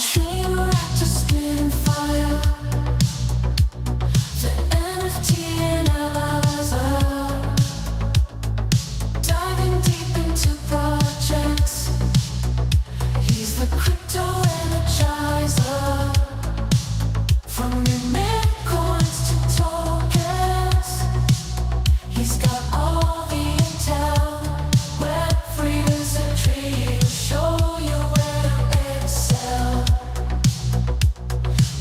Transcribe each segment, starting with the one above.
Reactor spitting fire. The NFT analyzer. Diving deep into projects. He's the crypto energizer. From your mint coins to tokens. He's got all the intel. Web3 wizardry. He'll show you where to excel.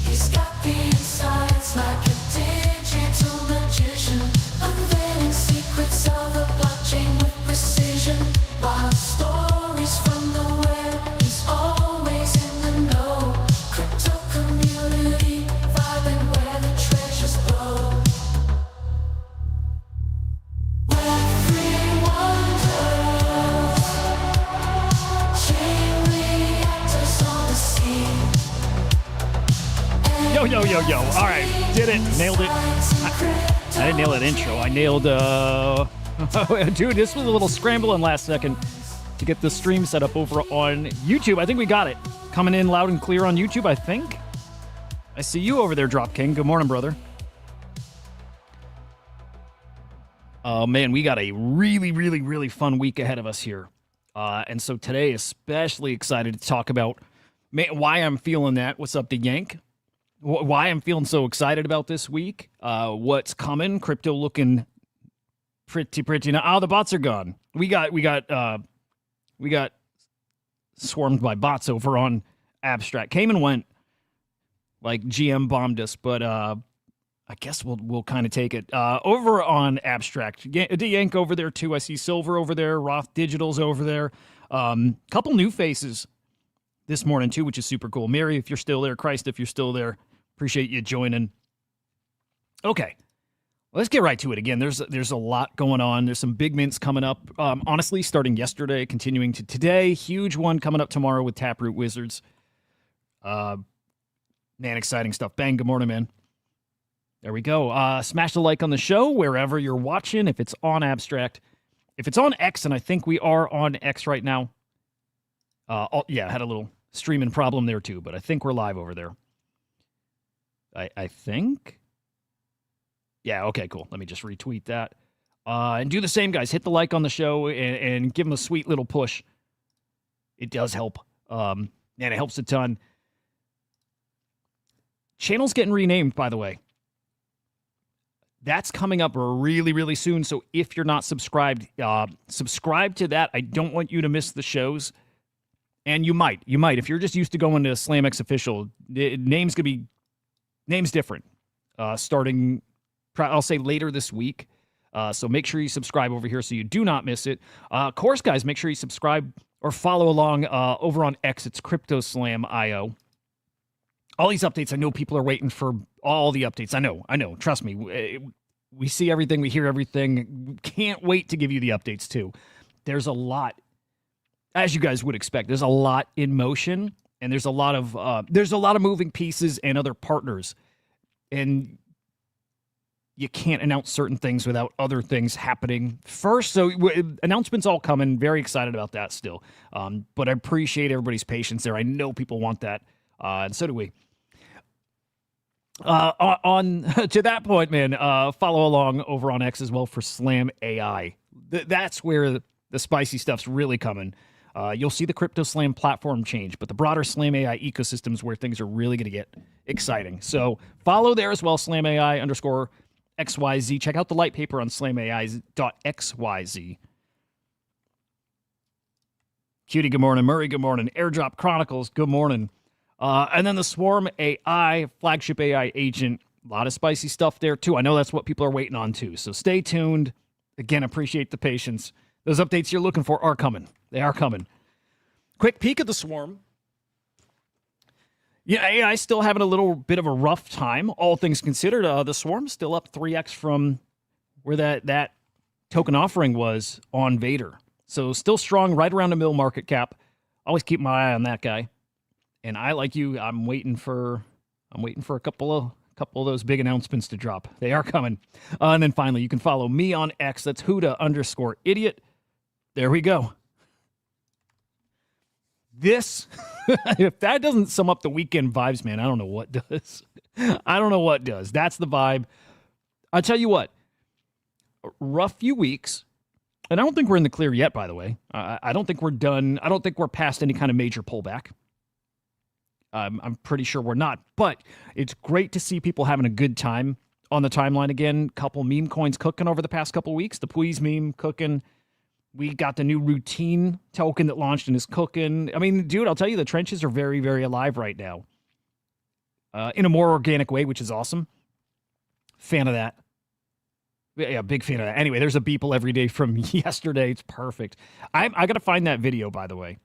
He's got the insights like a digital magician, unveiling secrets of the blockchain with precision. Wild stories from the web, he's always in the know. Crypto community, vibing where the treasures blow. Web3 wonders, chain reactors on the scene. Yo. All right, did it. Nailed it. I didn't nail that intro. I nailed, dude, this was a little scrambling last second to get the stream set up over on YouTube. I think we got it. Coming in loud and clear on YouTube, I think. I see you over there, Drop King. Good morning, brother. Oh, man, we got a really fun week ahead of us here. And so today, especially excited to talk about why I'm feeling that. What's up, the Yank? Why I'm feeling so excited about this week. What's coming? Crypto looking pretty now. Oh, the bots are gone. We got swarmed by bots over on Abstract. Came and went like GM bombed us, but I guess we'll kind of take it. Over on Abstract, the Yank over there too. I see Silver over there. Roth Digital's over there. Couple new faces this morning too, which is super cool. Mary, if you're still there. Christ, if you're still there. Appreciate you joining. Okay, let's get right to it. Again, there's a lot going on. There's some big mints coming up. Honestly, starting yesterday, continuing to today. Huge one coming up tomorrow with Taproot Wizards. Man, exciting stuff. Bang, good morning, man. There we go. Smash the like on the show wherever you're watching. If it's on Abstract. If it's on X, and I think we are on X right now. Yeah, I had a little streaming problem there too, but I think we're live over there. I think. Yeah, okay, cool. Let me just retweet that. And do the same, guys. Hit the like on the show and give them a sweet little push. It does help. And it helps a ton. Channel's getting renamed, by the way. That's coming up really soon. So if you're not subscribed, subscribe to that. I don't want you to miss the shows. And you might. If you're just used to going to SlamX Official, name's going to be different. Starting, I'll say later this week. So make sure you subscribe over here so you do not miss it. Of course, guys, make sure you subscribe or follow along over on X. It's CryptoSlam.io. All these updates, I know people are waiting for all the updates. I know. Trust me. We see everything. We hear everything. Can't wait to give you the updates, too. There's a lot, as you guys would expect. There's a lot in motion, and there's a lot of moving pieces and other partners. And you can't announce certain things without other things happening first. So announcements all coming. Very excited about that still. But I appreciate everybody's patience there. I know people want that, and so do we. On to that point, man, follow along over on X as well for Slam AI. That's where the spicy stuff's really coming. You'll see the Crypto Slam platform change, but the broader Slam AI ecosystem is where things are really going to get exciting. So follow there as well, Slam AI _XYZ. Check out the light paper on SlamAI.xyz. Cutie, good morning. Murray, good morning. Airdrop Chronicles, good morning. And then the Swarm AI, flagship AI agent. A lot of spicy stuff there, too. I know that's what people are waiting on, too. So stay tuned. Again, appreciate the patience. Those updates you're looking for are coming. They are coming. Quick peek at the Swarm. Yeah, AI still having a little bit of a rough time, all things considered. The Swarm's still up 3x from where that token offering was on Vader. So still strong, right around the middle market cap. Always keep my eye on that guy. And I, like you, I'm waiting for a couple of those big announcements to drop. They are coming. And then finally, you can follow me on X. That's Hudah_idiot. There we go. This If that doesn't sum up the weekend vibes, man, I don't know what does. I don't know what does. That's the vibe. I'll tell you what, rough few weeks, and I don't think we're in the clear yet, by the way. I don't think we're done. I don't think we're past any kind of major pullback. I'm pretty sure we're not, but it's great to see people having a good time on the timeline again. Couple meme coins cooking over the past couple weeks. The Please meme cooking. We got the new routine token that launched and is cooking. I mean, dude, I'll tell you, the trenches are very, very alive right now. In a more organic way, which is awesome. Fan of that. Yeah, big fan of that. Anyway, there's a Beeple every day from yesterday. It's perfect. I got to find that video, by the way.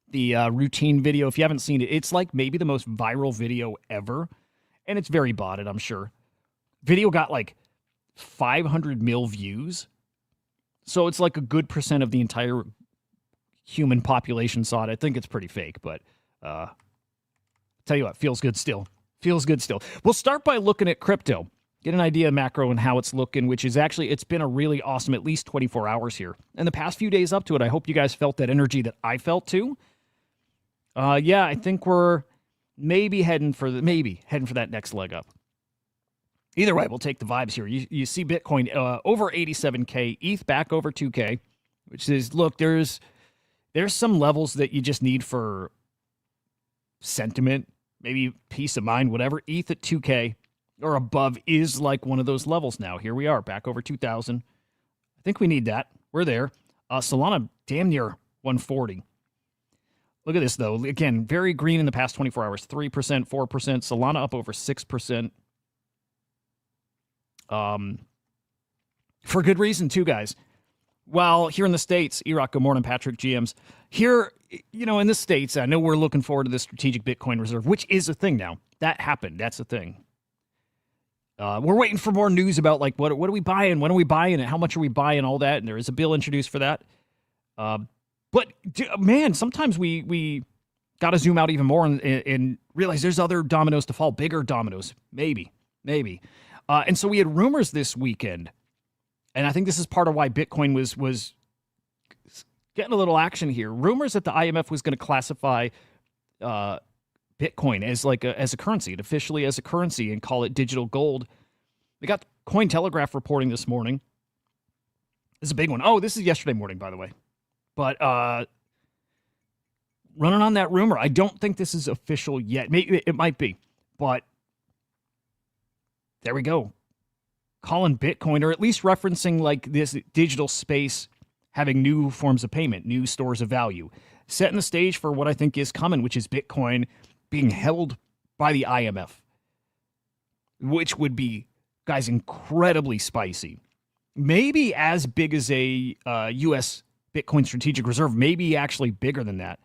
The routine video. If you haven't seen it, it's like maybe the most viral video ever. And it's very botted, I'm sure. Video got like 500 mil views. So it's like a good percent of the entire human population saw it. I think it's pretty fake, but tell you what, feels good still. Feels good still. We'll start by looking at crypto. Get an idea of macro and how it's looking, which is actually, it's been a really awesome at least 24 hours here. And the past few days up to it, I hope you guys felt that energy that I felt too. Yeah, I think we're maybe heading for that next leg up. Either way, we'll take the vibes here. You see Bitcoin over 87K, ETH back over 2K, which is, look, there's some levels that you just need for sentiment, maybe peace of mind, whatever. ETH at 2K or above is like one of those levels now. Here we are, back over 2,000. I think we need that. We're there. Solana damn near 140. Look at this, though. Again, very green in the past 24 hours. 3%, 4%. Solana up over 6%. For good reason, too, guys. Well, here in the States, Iraq, good morning, Patrick, GMs. Here, in the States, I know we're looking forward to the strategic Bitcoin reserve, which is a thing now. That happened. That's a thing. We're waiting for more news about, like, what are we buying? When are we buying it? How much are we buying? All that. And there is a bill introduced for that. But, man, sometimes we got to zoom out even more and realize there's other dominoes to fall, bigger dominoes. Maybe. And so we had rumors this weekend, and I think this is part of why Bitcoin was getting a little action here. Rumors that the IMF was going to classify Bitcoin as as a currency, officially as a currency, and call it digital gold. We got Cointelegraph reporting this morning. This is a big one. Oh, this is yesterday morning, by the way. But running on that rumor, I don't think this is official yet. Maybe it might be, but there we go. Calling Bitcoin, or at least referencing like this digital space having new forms of payment, new stores of value, setting the stage for what I think is coming, which is Bitcoin being held by the IMF, which would be, guys, incredibly spicy. Maybe as big as a U.S. Bitcoin strategic reserve, maybe actually bigger than that.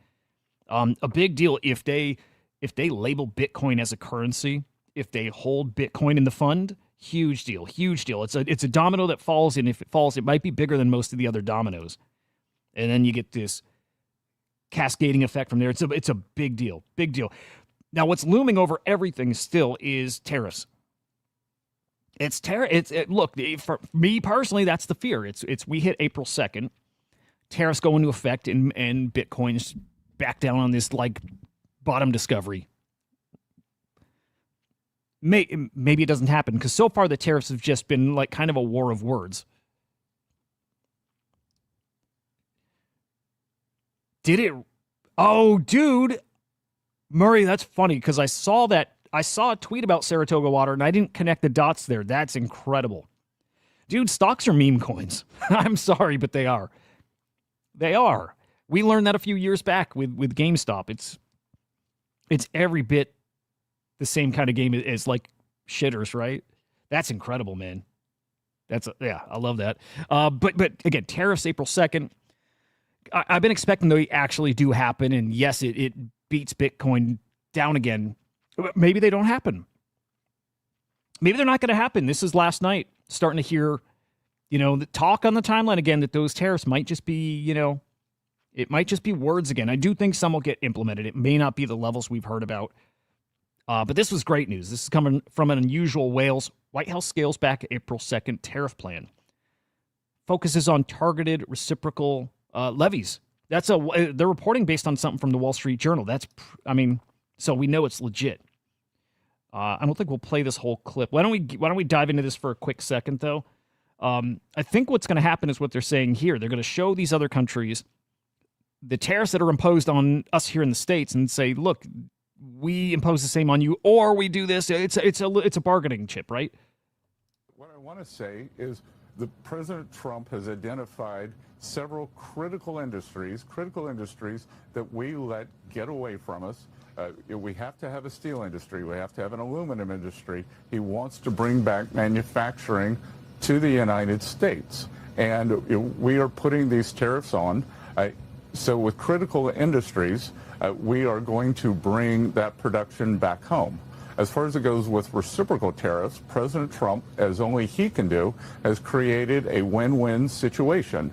A big deal if they label Bitcoin as a currency, if they hold Bitcoin in the fund. Huge deal. It's a domino that falls, and if it falls, it might be bigger than most of the other dominoes. And then you get this cascading effect from there. It's a big deal. Now, what's looming over everything still is tariffs. Look, for me personally, that's the fear. We hit April 2nd. Tariffs go into effect, and Bitcoin's back down on this like bottom discovery. Maybe it doesn't happen, because so far the tariffs have just been like kind of a war of words. Did it? Oh, dude. Murray, that's funny, because I saw a tweet about Saratoga Water, and I didn't connect the dots there. That's incredible. Dude, stocks are meme coins. I'm sorry, but they are. They are. We learned that a few years back with GameStop. It's every bit the same kind of game as like shitters, right? That's incredible, man. I love that. But again, tariffs April 2nd. I've been expecting they actually do happen, and yes, it beats Bitcoin down again. Maybe they don't happen. Maybe they're not going to happen. This is last night, starting to hear, the talk on the timeline again that those tariffs might just be, it might just be words again. I do think some will get implemented. It may not be the levels we've heard about. But this was great news. This is coming from an unusual Wales. White House scales back April 2nd tariff plan. Focuses on targeted reciprocal levies They're reporting based on something from the Wall Street Journal. So we know it's legit. I don't think we'll play this whole clip. Why don't we dive into this for a quick second, though? I think what's going to happen is what they're saying here. They're going to show these other countries the tariffs that are imposed on us here in the States and say, look, we impose the same on you, or we do this. It's a bargaining chip, right? What I want to say is that President Trump has identified several critical industries that we let get away from us. We have to have a steel industry. We have to have an aluminum industry. He wants to bring back manufacturing to the United States. And we are putting these tariffs on. So with critical industries, we are going to bring that production back home. As far as it goes with reciprocal tariffs, President Trump, as only he can do, has created a win-win situation.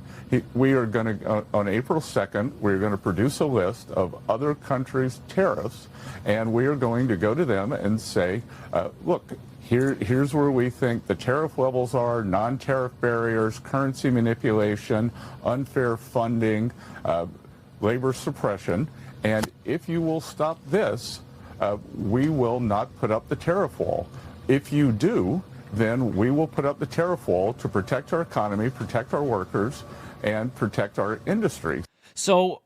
We are going to, on April 2nd, we're going to produce a list of other countries' tariffs, and we are going to go to them and say, look, here's where we think the tariff levels are, non-tariff barriers, currency manipulation, unfair funding, labor suppression, and if you will stop this, we will not put up the tariff wall. If you do, then we will put up the tariff wall to protect our economy, protect our workers, and protect our industry. So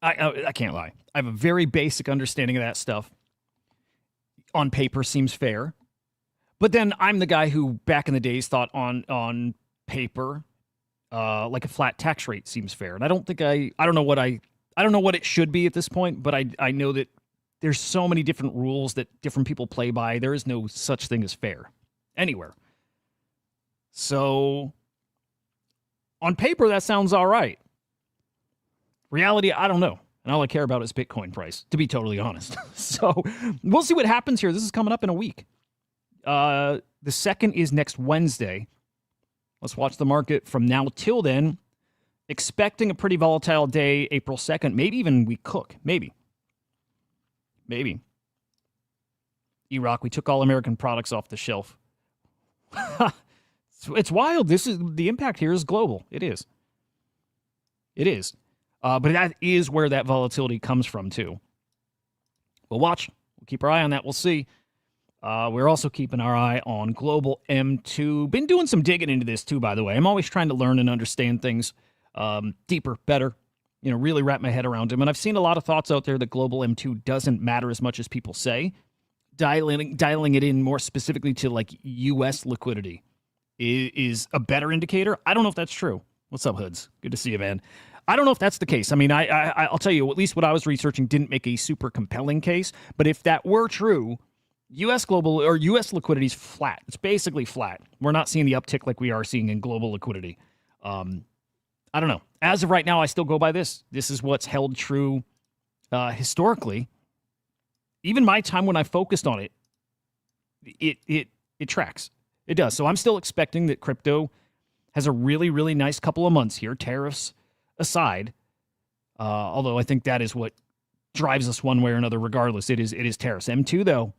I can't lie. I have a very basic understanding of that stuff. On paper seems fair. But then I'm the guy who back in the days thought on paper like a flat tax rate seems fair. And I don't know what it should be at this point, but I know that there's so many different rules that different people play by. There is no such thing as fair anywhere. So on paper, that sounds all right. Reality, I don't know. And all I care about is Bitcoin price, to be totally honest. So we'll see what happens here. This is coming up in a week. The 2nd is next Wednesday. Let's watch the market from now till then. Expecting a pretty volatile day, April 2nd. Maybe even we cook. Maybe. E-Rock, we took all American products off the shelf. It's wild. The impact here is global. It is. But that is where that volatility comes from, too. We'll watch. We'll keep our eye on that. We'll see. We're also keeping our eye on global M2. Been doing some digging into this, too, by the way. I'm always trying to learn and understand things deeper, better. Really wrap my head around them. And I've seen a lot of thoughts out there that global M2 doesn't matter as much as people say. Dialing it in more specifically to like U.S. liquidity is a better indicator. I don't know if that's true. What's up, Hoods? Good to see you, man. I don't know if that's the case. I mean, I'll tell you, at least what I was researching didn't make a super compelling case. But if that were true, U.S. global or U.S. liquidity is flat. It's basically flat. We're not seeing the uptick like we are seeing in global liquidity. I don't know. As of right now, I still go by this. This is what's held true historically. Even my time when I focused on it, it tracks. It does. So I'm still expecting that crypto has a really, really nice couple of months here, tariffs aside. Although I think that is what drives us one way or another regardless. It is tariffs. M2, though,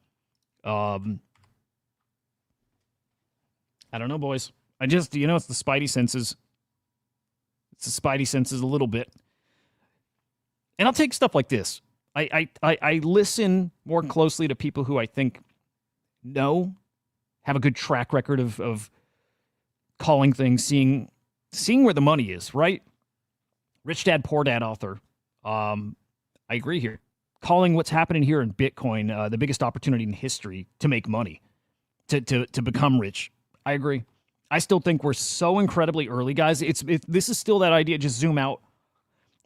I don't know, boys. It's the spidey senses. It's the spidey senses a little bit. And I'll take stuff like this. I listen more closely to people who I think have a good track record of calling things, seeing where the money is, right? Rich Dad, Poor Dad author. I agree here. Calling what's happening here in Bitcoin the biggest opportunity in history to make money, to become rich. I agree. I still think we're so incredibly early, guys. This is still that idea. Just zoom out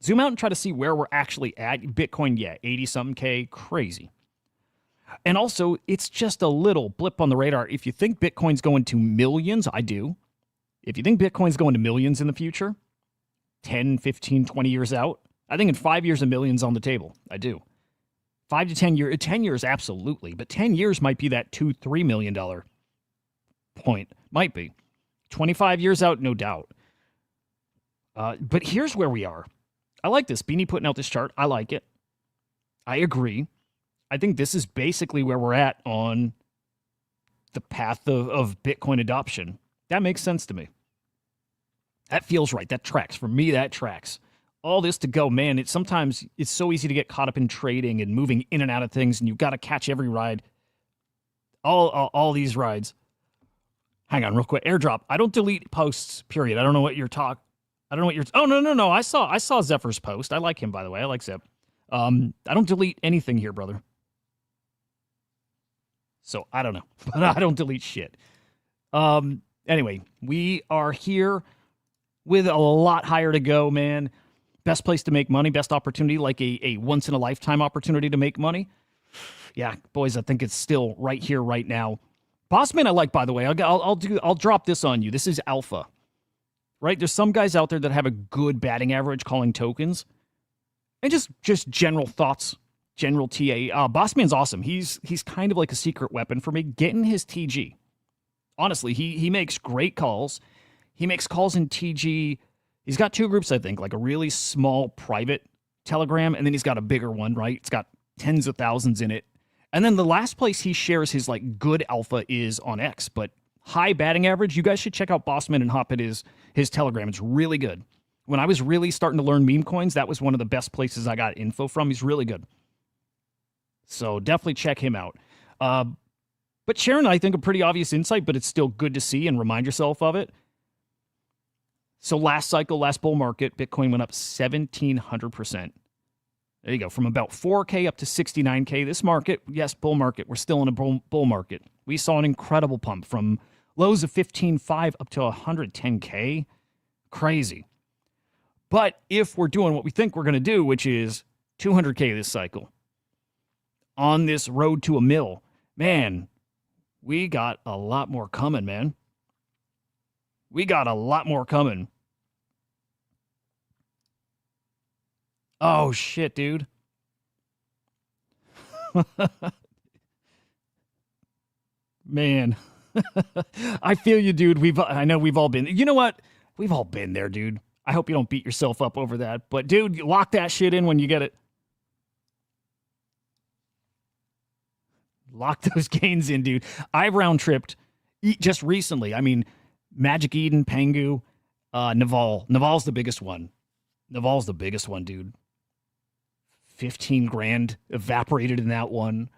and try to see where we're actually at. Bitcoin, 80-something K, crazy. And also, it's just a little blip on the radar. If you think Bitcoin's going to millions, I do. If you think Bitcoin's going to millions in the future, 10, 15, 20 years out, I think in 5 years, a million's on the table. I do. 5 to 10 years, 10 years, absolutely. But 10 years might be that $2-3 million point. Might be. 25 years out, no doubt. But here's where we are. I like this. Beanie putting out this chart. I like it. I agree. I think this is basically where we're at on the path of Bitcoin adoption. That makes sense to me. That feels right. That tracks. For me, that tracks. all this to go, man. Sometimes it's so easy to get caught up in trading and moving in and out of things, and you've got to catch every ride. All these rides. Hang on, real quick. Airdrop. I don't delete posts. Period. I don't know what you're talking. I don't know what you're. Oh no. I saw Zephyr's post. I like him, by the way. I like Zep. I don't delete anything here, brother. So I don't know, but I don't delete shit. Anyway, we are here with a lot higher to go, man. Best place to make money, best opportunity, like a once-in-a-lifetime opportunity to make money. Yeah, boys, I think it's still right here, right now. Bossman I like, by the way. I'll drop this on you. This is alpha, right? There's some guys out there that have a good batting average calling tokens. And just general thoughts, general TA. Bossman's awesome. He's kind of like a secret weapon for me. Getting his TG. Honestly, he makes great calls. He makes calls in TG. He's got two groups, I think, like a really small private Telegram, and then he's got a bigger one, right? It's got tens of thousands in it. And then the last place he shares his like good alpha is on X, but high batting average. You guys should check out Bossman and hop at his Telegram. It's really good. When I was really starting to learn meme coins, that was one of the best places I got info from. He's really good. So definitely check him out. But Sharon, I think a pretty obvious insight, but it's still good to see and remind yourself of it. So last cycle, last bull market, Bitcoin went up 1,700%. There you go. From about 4K up to 69K. This market, yes, bull market. We're still in a bull market. We saw an incredible pump from lows of 15.5 up to 110K. Crazy. But if we're doing what we think we're going to do, which is 200K this cycle, on this road to a mill, man, we got a lot more coming, man. We got a lot more coming. Oh, shit, dude. Man. I feel you, dude. I know we've all been. You know what? We've all been there, dude. I hope you don't beat yourself up over that. But, dude, lock that shit in when you get it. Lock those gains in, dude. I round-tripped just recently. I mean, Magic Eden, Pengu, Naval. Naval's the biggest one. Naval's the biggest one, dude. 15 grand evaporated in that one.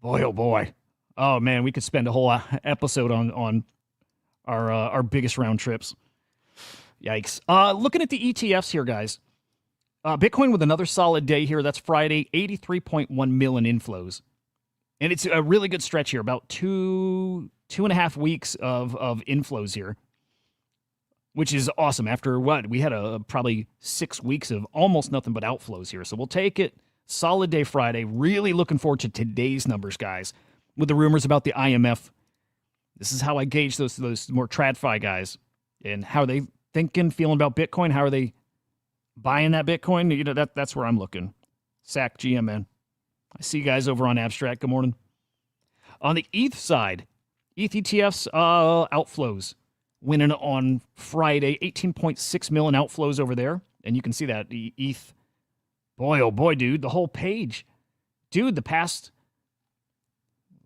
Boy, oh boy. Oh man, we could spend a whole episode on our biggest round trips. Yikes. Looking at the ETFs here, guys. Bitcoin with another solid day here. That's Friday, 83.1 million inflows. And it's a really good stretch here, about two and a half weeks of inflows here, which is awesome. After what? We had probably 6 weeks of almost nothing but outflows here. So we'll take it. Solid day Friday. Really looking forward to today's numbers, guys, with the rumors about the IMF. This is how I gauge those more TradFi guys and how are they thinking, feeling about Bitcoin. How are they buying that Bitcoin? You know, that's where I'm looking. SAC GMN. I see you guys over on Abstract. Good morning. On the ETH side, ETH ETFs outflows winning on Friday, 18.6 million outflows over there. And you can see that ETH, boy, oh boy, dude, the whole page. Dude, the past,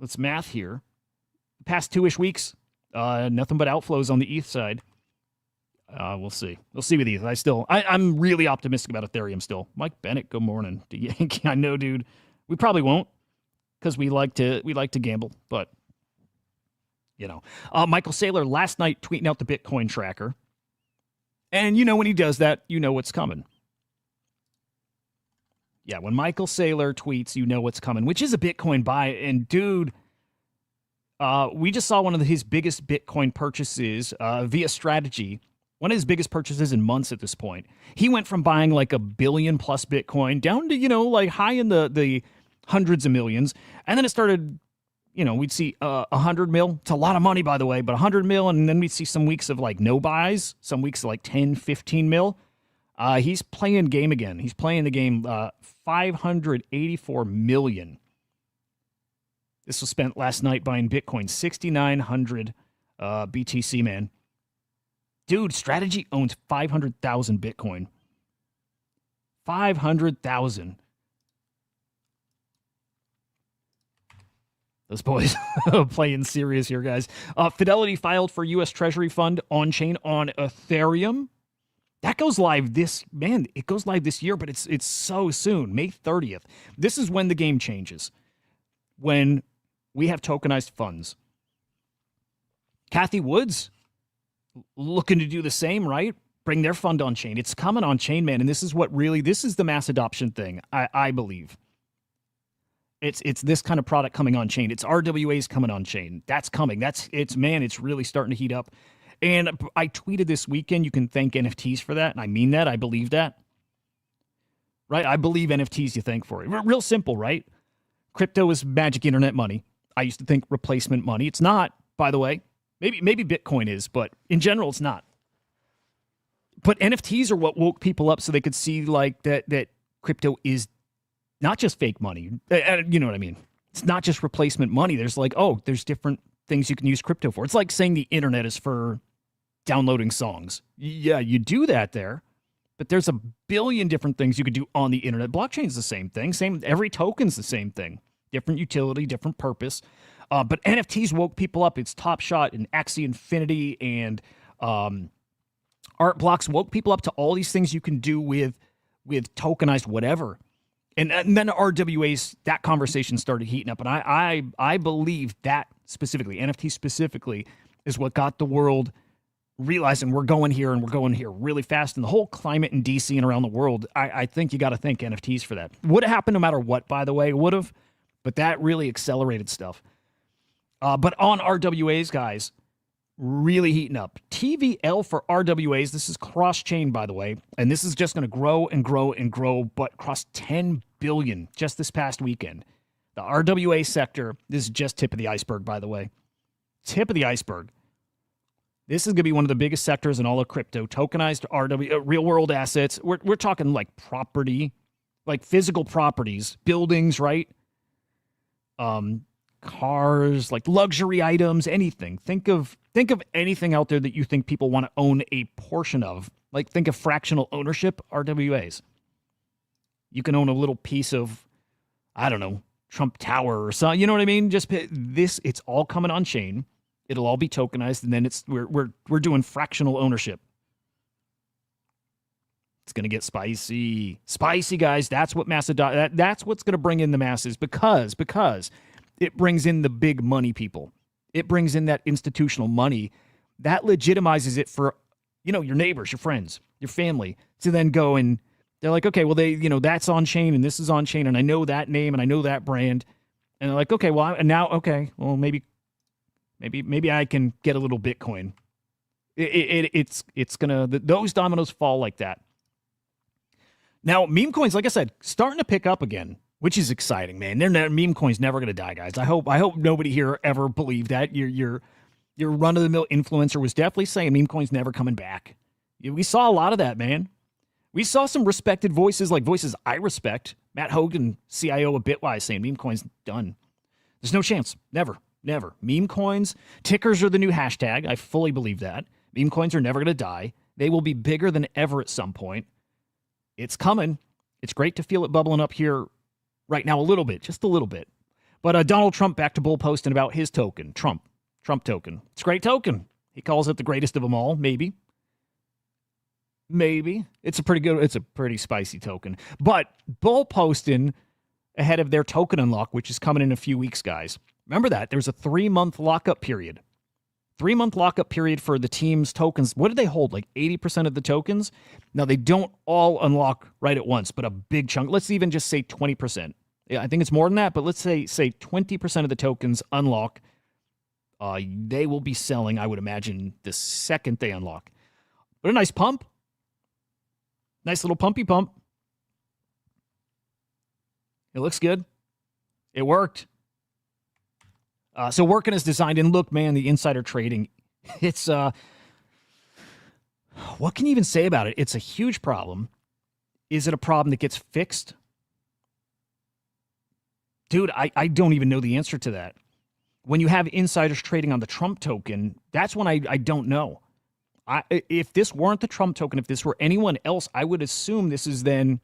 let's math here, the past 2-ish weeks, nothing but outflows on the ETH side. We'll see. We'll see with ETH. I'm really optimistic about Ethereum still. Mike Bennett, good morning. I know, dude. We probably won't because we like to gamble, but you know. Michael Saylor last night tweeting out the Bitcoin tracker. And you know when he does that, you know what's coming. Yeah, when Michael Saylor tweets, you know what's coming, which is a Bitcoin buy. And dude, we just saw one of his biggest Bitcoin purchases via strategy. One of his biggest purchases in months at this point. He went from buying like 1 billion plus Bitcoin down to, you know, like high in the hundreds of millions. And then it started, you know, we'd see 100 mil. It's a lot of money, by the way, but 100 mil. And then we'd see some weeks of like no buys, some weeks of like 10, 15 mil. He's playing game again. He's playing the game 584 million. This was spent last night buying Bitcoin, 6,900 BTC, man. Dude, Strategy owns 500,000 Bitcoin. 500,000. Those boys playing serious here, guys. Fidelity filed for U.S. Treasury Fund on-chain on Ethereum. That goes live it goes live this year, but it's so soon, May 30th. This is when the game changes. When we have tokenized funds. Kathy Woods looking to do the same, right? Bring their fund on chain. It's coming on chain, man. And this is the mass adoption thing, I believe. It's this kind of product coming on chain. It's RWAs coming on chain. That's coming. It's really starting to heat up. And I tweeted this weekend, you can thank NFTs for that. And I mean that. I believe that. Right? I believe NFTs you thank for it. Real simple, right? Crypto is magic internet money. I used to think replacement money. It's not, by the way. Maybe Bitcoin is, but in general, it's not. But NFTs are what woke people up so they could see like that crypto is not just fake money. You know what I mean? It's not just replacement money. There's there's different things you can use crypto for. It's like saying the internet is for downloading songs. Yeah, you do that there, but there's a billion different things you could do on the internet. Blockchain's the same thing. Every token's the same thing. Different utility, different purpose. But NFTs woke people up. It's Top Shot and Axie Infinity and Art Blocks woke people up to all these things you can do with tokenized whatever. And then RWAs, that conversation started heating up. And I believe that specifically, NFT specifically, is what got the world realizing we're going here and we're going here really fast. And the whole climate in DC and around the world, I think you got to thank NFTs for that. Would have happened no matter what, by the way, would have. But that really accelerated stuff. But on RWAs, guys, really heating up. TVL for RWAs, this is cross-chain, by the way, and this is just going to grow and grow and grow, but crossed 10 billion just this past weekend. The RWA sector, this is just tip of the iceberg, by the way. Tip of the iceberg. This is going to be one of the biggest sectors in all of crypto. Tokenized real-world assets. We're talking like property, like physical properties, buildings, right? Cars, like luxury items, anything. Think of anything out there that you think people want to own a portion of. Like think of fractional ownership, RWAs. You can own a little piece of, I don't know, Trump Tower or something. You know what I mean? Just this, it's all coming on chain. It'll all be tokenized, and then we're doing fractional ownership. It's gonna get spicy, guys. That's what that's what's gonna bring in the masses because it brings in the big money people. It brings in that institutional money that legitimizes it for, your neighbors, your friends, your family to then go and they're like, okay, well that's on chain and this is on chain and I know that name and I know that brand, and they're like, okay, well maybe I can get a little Bitcoin. It's gonna those dominoes fall like that. Now meme coins, like I said, starting to pick up again, which is exciting, man. Meme coin's never gonna die, guys. I hope nobody here ever believed that. Your run of the mill influencer was definitely saying meme coin's never coming back. We saw a lot of that, man. We saw some respected voices, like voices I respect. Matt Hogan, CIO of Bitwise, saying meme coin's done. There's no chance. Never. Meme coins, tickers are the new hashtag. I fully believe that. Meme coins are never going to die. They will be bigger than ever at some point. It's coming. It's great to feel it bubbling up here right now a little bit, just a little bit. But Donald Trump back to bull posting about his token, Trump token. It's a great token. He calls it the greatest of them all, maybe. It's a pretty spicy token. But bull posting ahead of their token unlock, which is coming in a few weeks, guys. Remember that. There's a 3-month lockup period. 3-month lockup period for the team's tokens. What do they hold? Like 80% of the tokens? Now, they don't all unlock right at once, but a big chunk. Let's even just say 20%. Yeah, I think it's more than that, but let's say 20% of the tokens unlock. They will be selling, I would imagine, the second they unlock. But a nice pump. Nice little pumpy pump. It looks good. It worked. So working as designed, and look, man, the insider trading, it's, what can you even say about it? It's a huge problem. Is it a problem that gets fixed? Dude, I don't even know the answer to that. When you have insiders trading on the Trump token, that's when I don't know. If this weren't the Trump token, if this were anyone else, I would assume this is then,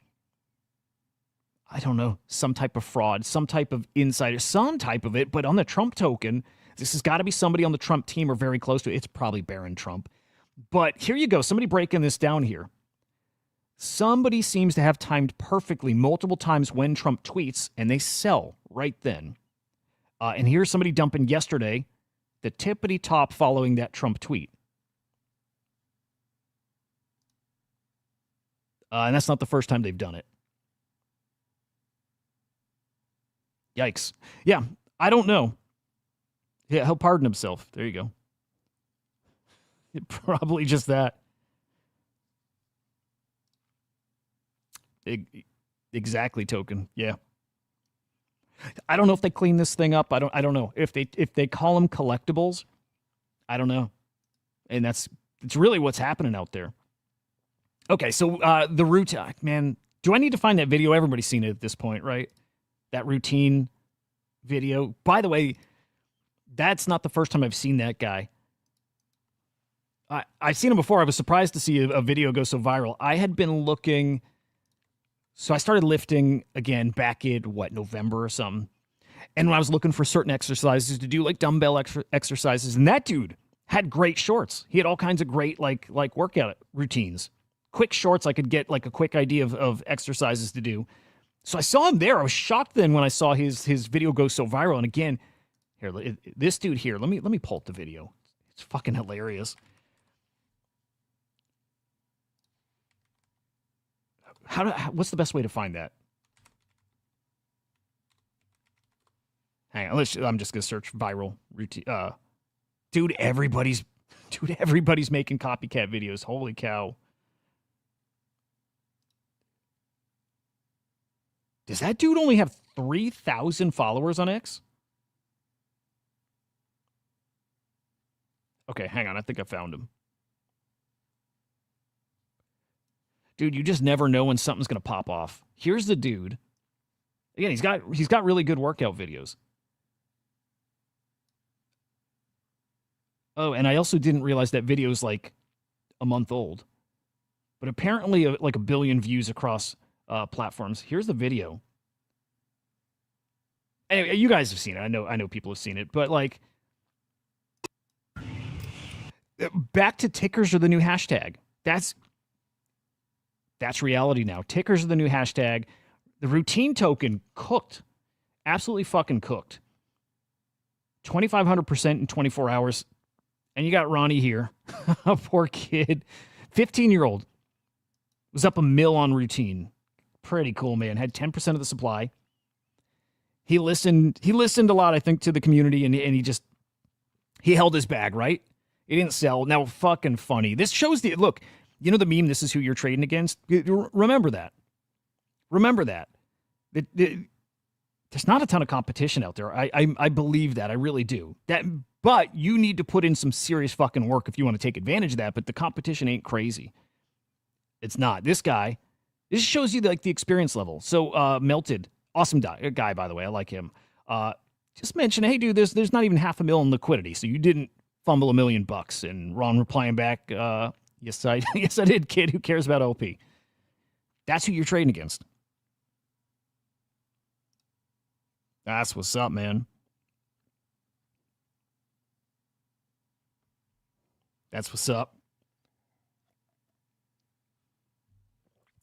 I don't know, some type of fraud, some type of insider, some type of it. But on the Trump token, this has got to be somebody on the Trump team or very close to it. It's probably Barron Trump. But here you go. Somebody breaking this down here. Somebody seems to have timed perfectly multiple times when Trump tweets, and they sell right then. And here's somebody dumping yesterday, the tippity top following that Trump tweet. And that's not the first time they've done it. Yikes. Yeah, I don't know. Yeah, he'll pardon himself. There you go. Probably just that. Exactly, Token. Yeah. I don't know if they clean this thing up. I don't know. If they call them collectibles, I don't know. And it's really what's happening out there. Okay, so the routine, man, do I need to find that video? Everybody's seen it at this point, right? That routine video. By the way, that's not the first time I've seen that guy. I've seen him before. I was surprised to see a video go so viral. I had been looking, so I started lifting again back in, November or something. And when I was looking for certain exercises to do, like dumbbell exercises, and that dude had great shorts. He had all kinds of great like workout routines. Quick shorts I could get like a quick idea of exercises to do. So I saw him there. I was shocked then when I saw his video go so viral. And again, here, this dude here, let me pull up the video. It's fucking hilarious. What's the best way to find that? Hang on, I'm just gonna search viral routine. Dude, everybody's making copycat videos. Holy cow. Does that dude only have 3,000 followers on X? Okay, hang on. I think I found him. Dude, you just never know when something's going to pop off. Here's the dude. Again, he's got really good workout videos. Oh, and I also didn't realize that video is like a month old. But apparently like 1 billion views across platforms. Here's the video. Anyway, you guys have seen it. I know people have seen it, but like, back to tickers are the new hashtag. That's reality now. Tickers are the new hashtag. The routine token cooked. Absolutely fucking cooked. 2,500% in 24 hours. And you got Ronnie here. A poor kid. 15-year-old. Was up $1 million on routine. Pretty cool, man. Had 10% of the supply. He listened a lot, I think, to the community, and he held his bag, right? He didn't sell. Now, fucking funny. This shows look, you know the meme, this is who you're trading against? Remember that. Remember that. There's not a ton of competition out there. I believe that. I really do. But you need to put in some serious fucking work if you want to take advantage of that, but the competition ain't crazy. It's not. This shows you the experience level. So Melted, awesome guy, by the way. I like him. Just mention, hey, dude, there's not even $500,000 in liquidity, so you didn't fumble $1 million. And Ron replying back, yes, I did, kid. Who cares about LP? That's who you're trading against. That's what's up, man. That's what's up.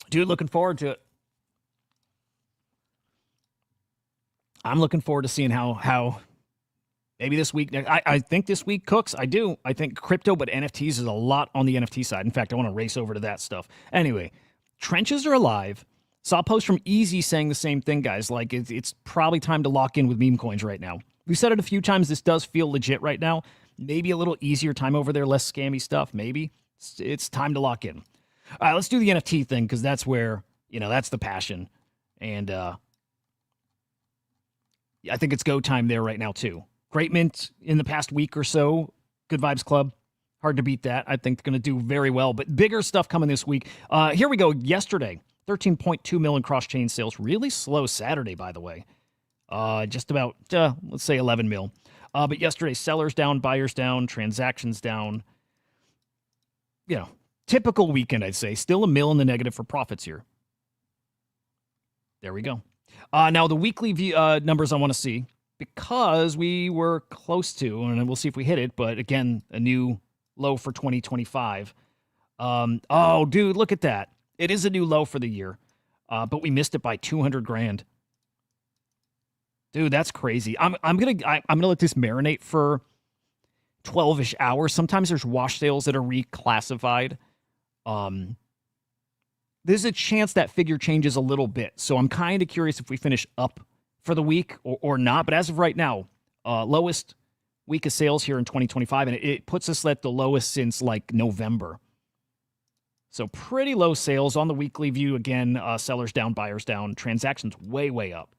Dude, looking forward to it. I'm looking forward to seeing how maybe this week. I think this week cooks. I do. I think crypto, but NFTs is a lot on the NFT side. In fact, I want to race over to that stuff. Anyway, trenches are alive. Saw a post from Easy saying the same thing, guys. Like, it's probably time to lock in with meme coins right now. We've said it a few times. This does feel legit right now. Maybe a little easier time over there, less scammy stuff. Maybe it's time to lock in. All right, let's do the NFT thing because that's where, that's the passion. And I think it's go time there right now, too. Great mint in the past week or so. Good Vibes Club. Hard to beat that. I think they're going to do very well. But bigger stuff coming this week. Here we go. Yesterday, 13.2 million cross-chain sales. Really slow Saturday, by the way. Just about, let's say 11 mil. But yesterday, sellers down, buyers down, transactions down. Typical weekend, I'd say. Still $1 million in the negative for profits here. There we go. Now, the weekly numbers I want to see, because we were close to, and we'll see if we hit it, but again, a new low for 2025. Oh, dude, look at that. It is a new low for the year, but we missed it by 200 grand. Dude, that's crazy. I'm gonna let this marinate for 12-ish hours. Sometimes there's wash sales that are reclassified. There's a chance that figure changes a little bit. So I'm kind of curious if we finish up for the week or not. But as of right now, lowest week of sales here in 2025, and it puts us at the lowest since like November. So pretty low sales on the weekly view. Again, sellers down, buyers down, transactions way, way up.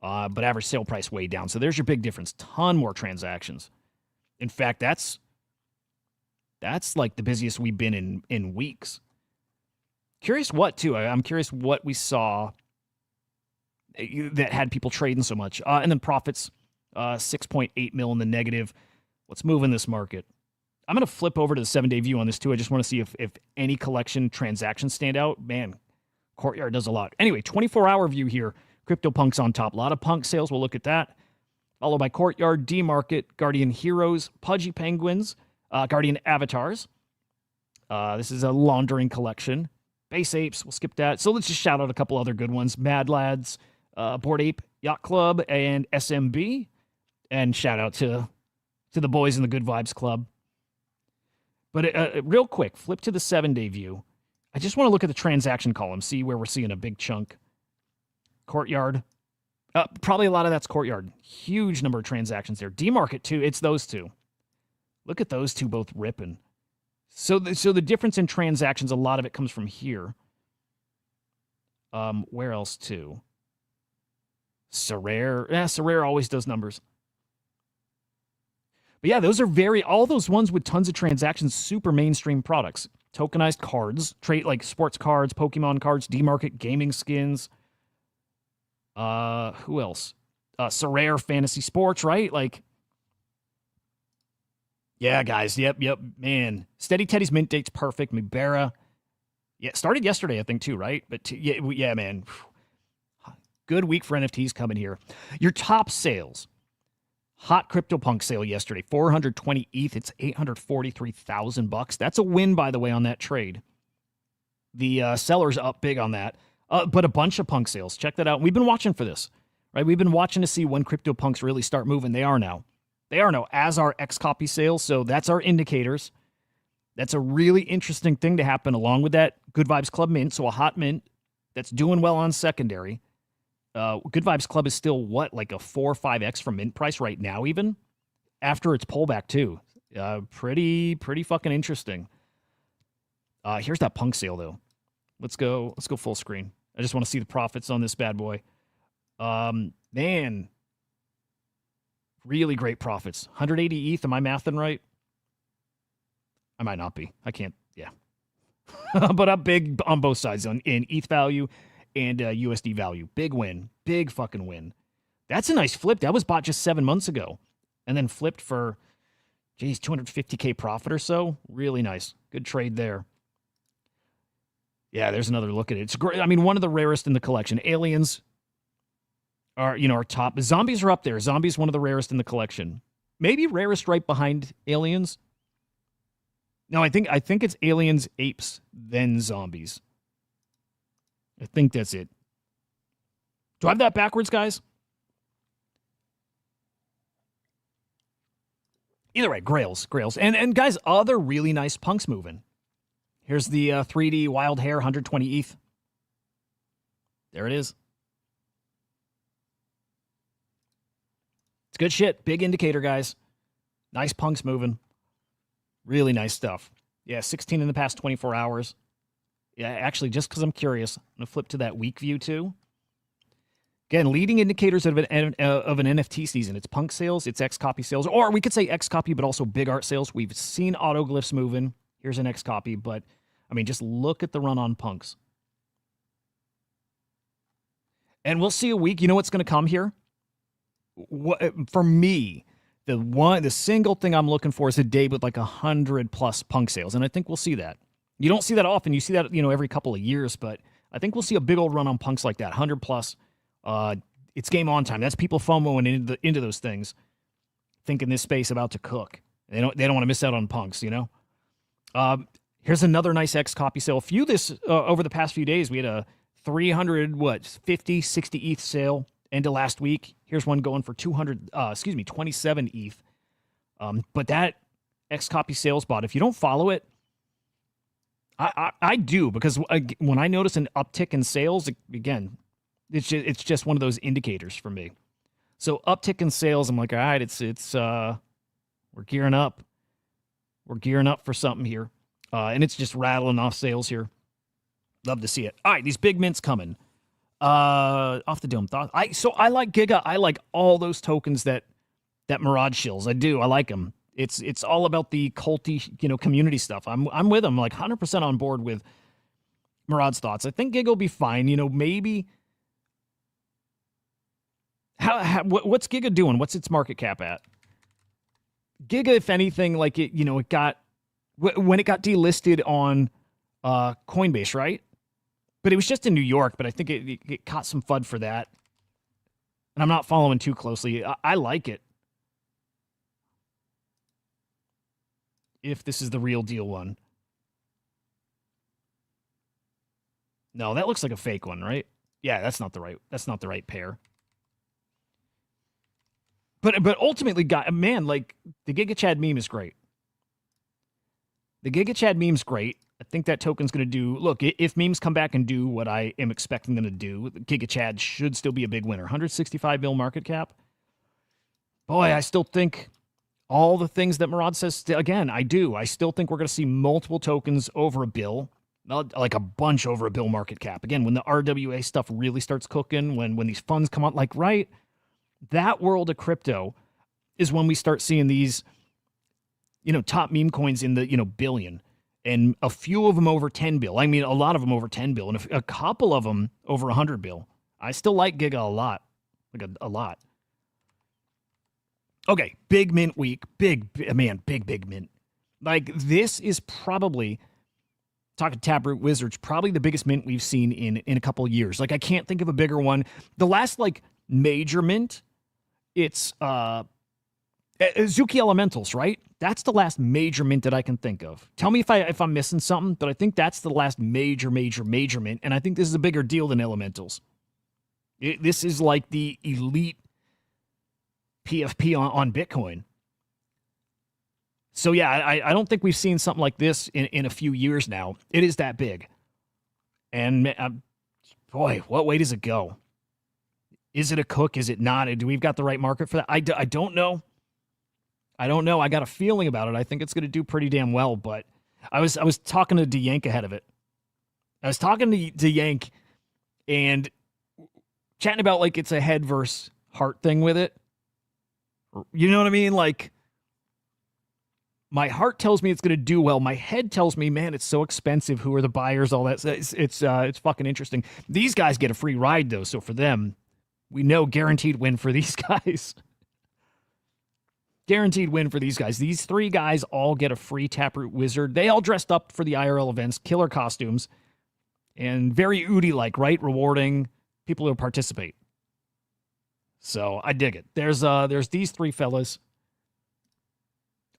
But average sale price way down. So there's your big difference. Ton more transactions. In fact, that's like the busiest we've been in weeks. Curious what, too. I'm curious what we saw that had people trading so much. And then profits, 6.8 mil in the negative. What's moving this market? I'm going to flip over to the 7-day view on this, too. I just want to see if any collection transactions stand out. Man, Courtyard does a lot. Anyway, 24-hour view here. CryptoPunks on top. A lot of punk sales. We'll look at that. Followed by Courtyard, D-Market, Guardian Heroes, Pudgy Penguins, Guardian Avatars. This is a laundering collection. Base Apes, we'll skip that. So let's just shout out a couple other good ones. Mad Lads, Bored Ape Yacht Club, and SMB. And shout out to the boys in the Good Vibes Club. But real quick, flip to the 7-day view. I just want to look at the transaction column, see where we're seeing a big chunk. Courtyard. Probably a lot of that's Courtyard. Huge number of transactions there. D-Market, too. It's those two. Look at those two both ripping. So the difference in transactions, a lot of it comes from here. Where else, too? Sorare. Yeah, Sorare always does numbers. But yeah, those are all those ones with tons of transactions, super mainstream products. Tokenized cards, trade like sports cards, Pokemon cards, D-Market, gaming skins. Who else? Sorare Fantasy Sports, right? Like, yeah, guys. Yep, man. Steady Teddy's mint date's perfect. Mibera. Yeah, started yesterday, I think, too, right? But yeah, man. Good week for NFTs coming here. Your top sales. Hot CryptoPunk sale yesterday. 420 ETH. It's $843,000. That's a win, by the way, on that trade. The seller's up big on that. But a bunch of punk sales. Check that out. We've been watching for this, right? We've been watching to see when CryptoPunks really start moving. They are now. As our X-copy sales. So that's our indicators. That's a really interesting thing to happen along with that Good Vibes Club mint. So a hot mint that's doing well on secondary. Good Vibes Club is still like a 4 or 5x from mint price right now, even after its pullback too. Pretty fucking interesting. Here's that punk sale though. Let's go full screen. I just want to see the profits on this bad boy. Man, really great profits. 180 ETH. Am I mathing right? I might not be. I can't. Yeah, but up big on both sides in ETH value and USD value. Big win. Big fucking win. That's a nice flip. That was bought just 7 months ago and then flipped for, geez, 250K profit or so. Really nice. Good trade there. Yeah, there's another look at it. It's great. I mean, one of the rarest in the collection. Aliens are top. Zombies are up there. Zombies, one of the rarest in the collection. Maybe rarest right behind aliens. No, I think it's aliens, apes, then zombies. I think that's it. Do I have that backwards, guys? Either way, grails. And guys, other really nice punks moving. Here's the 3D Wild Hair 120 ETH. There it is. It's good shit. Big indicator, guys. Nice punks moving. Really nice stuff. Yeah, 16 in the past 24 hours. Yeah, actually, just because I'm curious, I'm going to flip to that week view too. Again, leading indicators of an NFT season. It's punk sales, it's X-copy sales, or we could say X-copy, but also big art sales. We've seen autoglyphs moving. Here's an X-copy, but, I mean, just look at the run on punks. And we'll see a week. You know what's going to come here? For me, the single thing I'm looking for is a day with like 100+ punk sales, and I think we'll see that. You don't see that often. You see that, every couple of years, but I think we'll see a big old run on punks like that. 100+. It's game on time. That's people FOMOing into those things, thinking this space about to cook. They don't want to miss out on punks, Here's another nice X copy sale. A few this over the past few days. We had a 50, 60 ETH sale end of last week. Here's one going for 27 ETH. But that X copy sales bot, if you don't follow it, I do, because when I notice an uptick in sales, again, it's just one of those indicators for me. So uptick in sales, I'm like, all right, we're gearing up. We're gearing up for something here. And it's just rattling off sales here. Love to see it. All right, these big mints coming. Off the dome. So I like Giga. I like all those tokens that Mirage shills. I do. I like them. It's all about the culty, community stuff. I'm with them, like 100% on board with Murad's thoughts. I think Giga will be fine. Maybe. What's Giga doing? What's its market cap at? Giga, if anything, like it got when it got delisted on Coinbase, right? But it was just in New York. But I think it caught some FUD for that. And I'm not following too closely. I like it. If this is the real deal one. No, that looks like a fake one, right? Yeah, that's not the right pair. But ultimately, man, like the Giga Chad meme is great. The Giga Chad meme's great. I think that token's going to do. Look, if memes come back and do what I am expecting them to do, Giga Chad should still be a big winner. 165 mil market cap. Boy, I still think all the things that Murad says. Again, I do. I still think we're going to see multiple tokens over $1 billion, like a bunch over $1 billion market cap. Again, when the RWA stuff really starts cooking, when these funds come out, like right, that world of crypto is when we start seeing these, top meme coins in the billion. And a few of them over 10 bill. I mean, a lot of them over 10 bill, and a couple of them over 100 bill. I still like Giga a lot, like a lot. Okay, big mint week, big mint. Like this is probably, talking Taproot Wizards, probably the biggest mint we've seen in a couple of years. Like I can't think of a bigger one. The last like major mint, it's Zuki Elementals, right? That's the last major mint that I can think of. Tell me if I'm missing something, but I think that's the last major mint, and I think this is a bigger deal than Elementals. This is like the elite PFP on Bitcoin. So yeah, I don't think we've seen something like this in a few years now. It is that big. And boy, what way does it go? Is it a cook? Is it not? Do we've got the right market for that? I don't know. I don't know. I got a feeling about it. I think it's going to do pretty damn well, but I was talking to DeYank ahead of it. I was talking to DeYank and chatting about like it's a head versus heart thing with it. You know what I mean? Like my heart tells me it's going to do well. My head tells me, man, it's so expensive. Who are the buyers? All that. It's fucking interesting. These guys get a free ride though. So for them, we know guaranteed win for these guys. Guaranteed win for these guys. These three guys all get a free Taproot Wizard. They all dressed up for the IRL events, killer costumes, and very Udi-like, right? Rewarding people who participate. So I dig it. There's these three fellas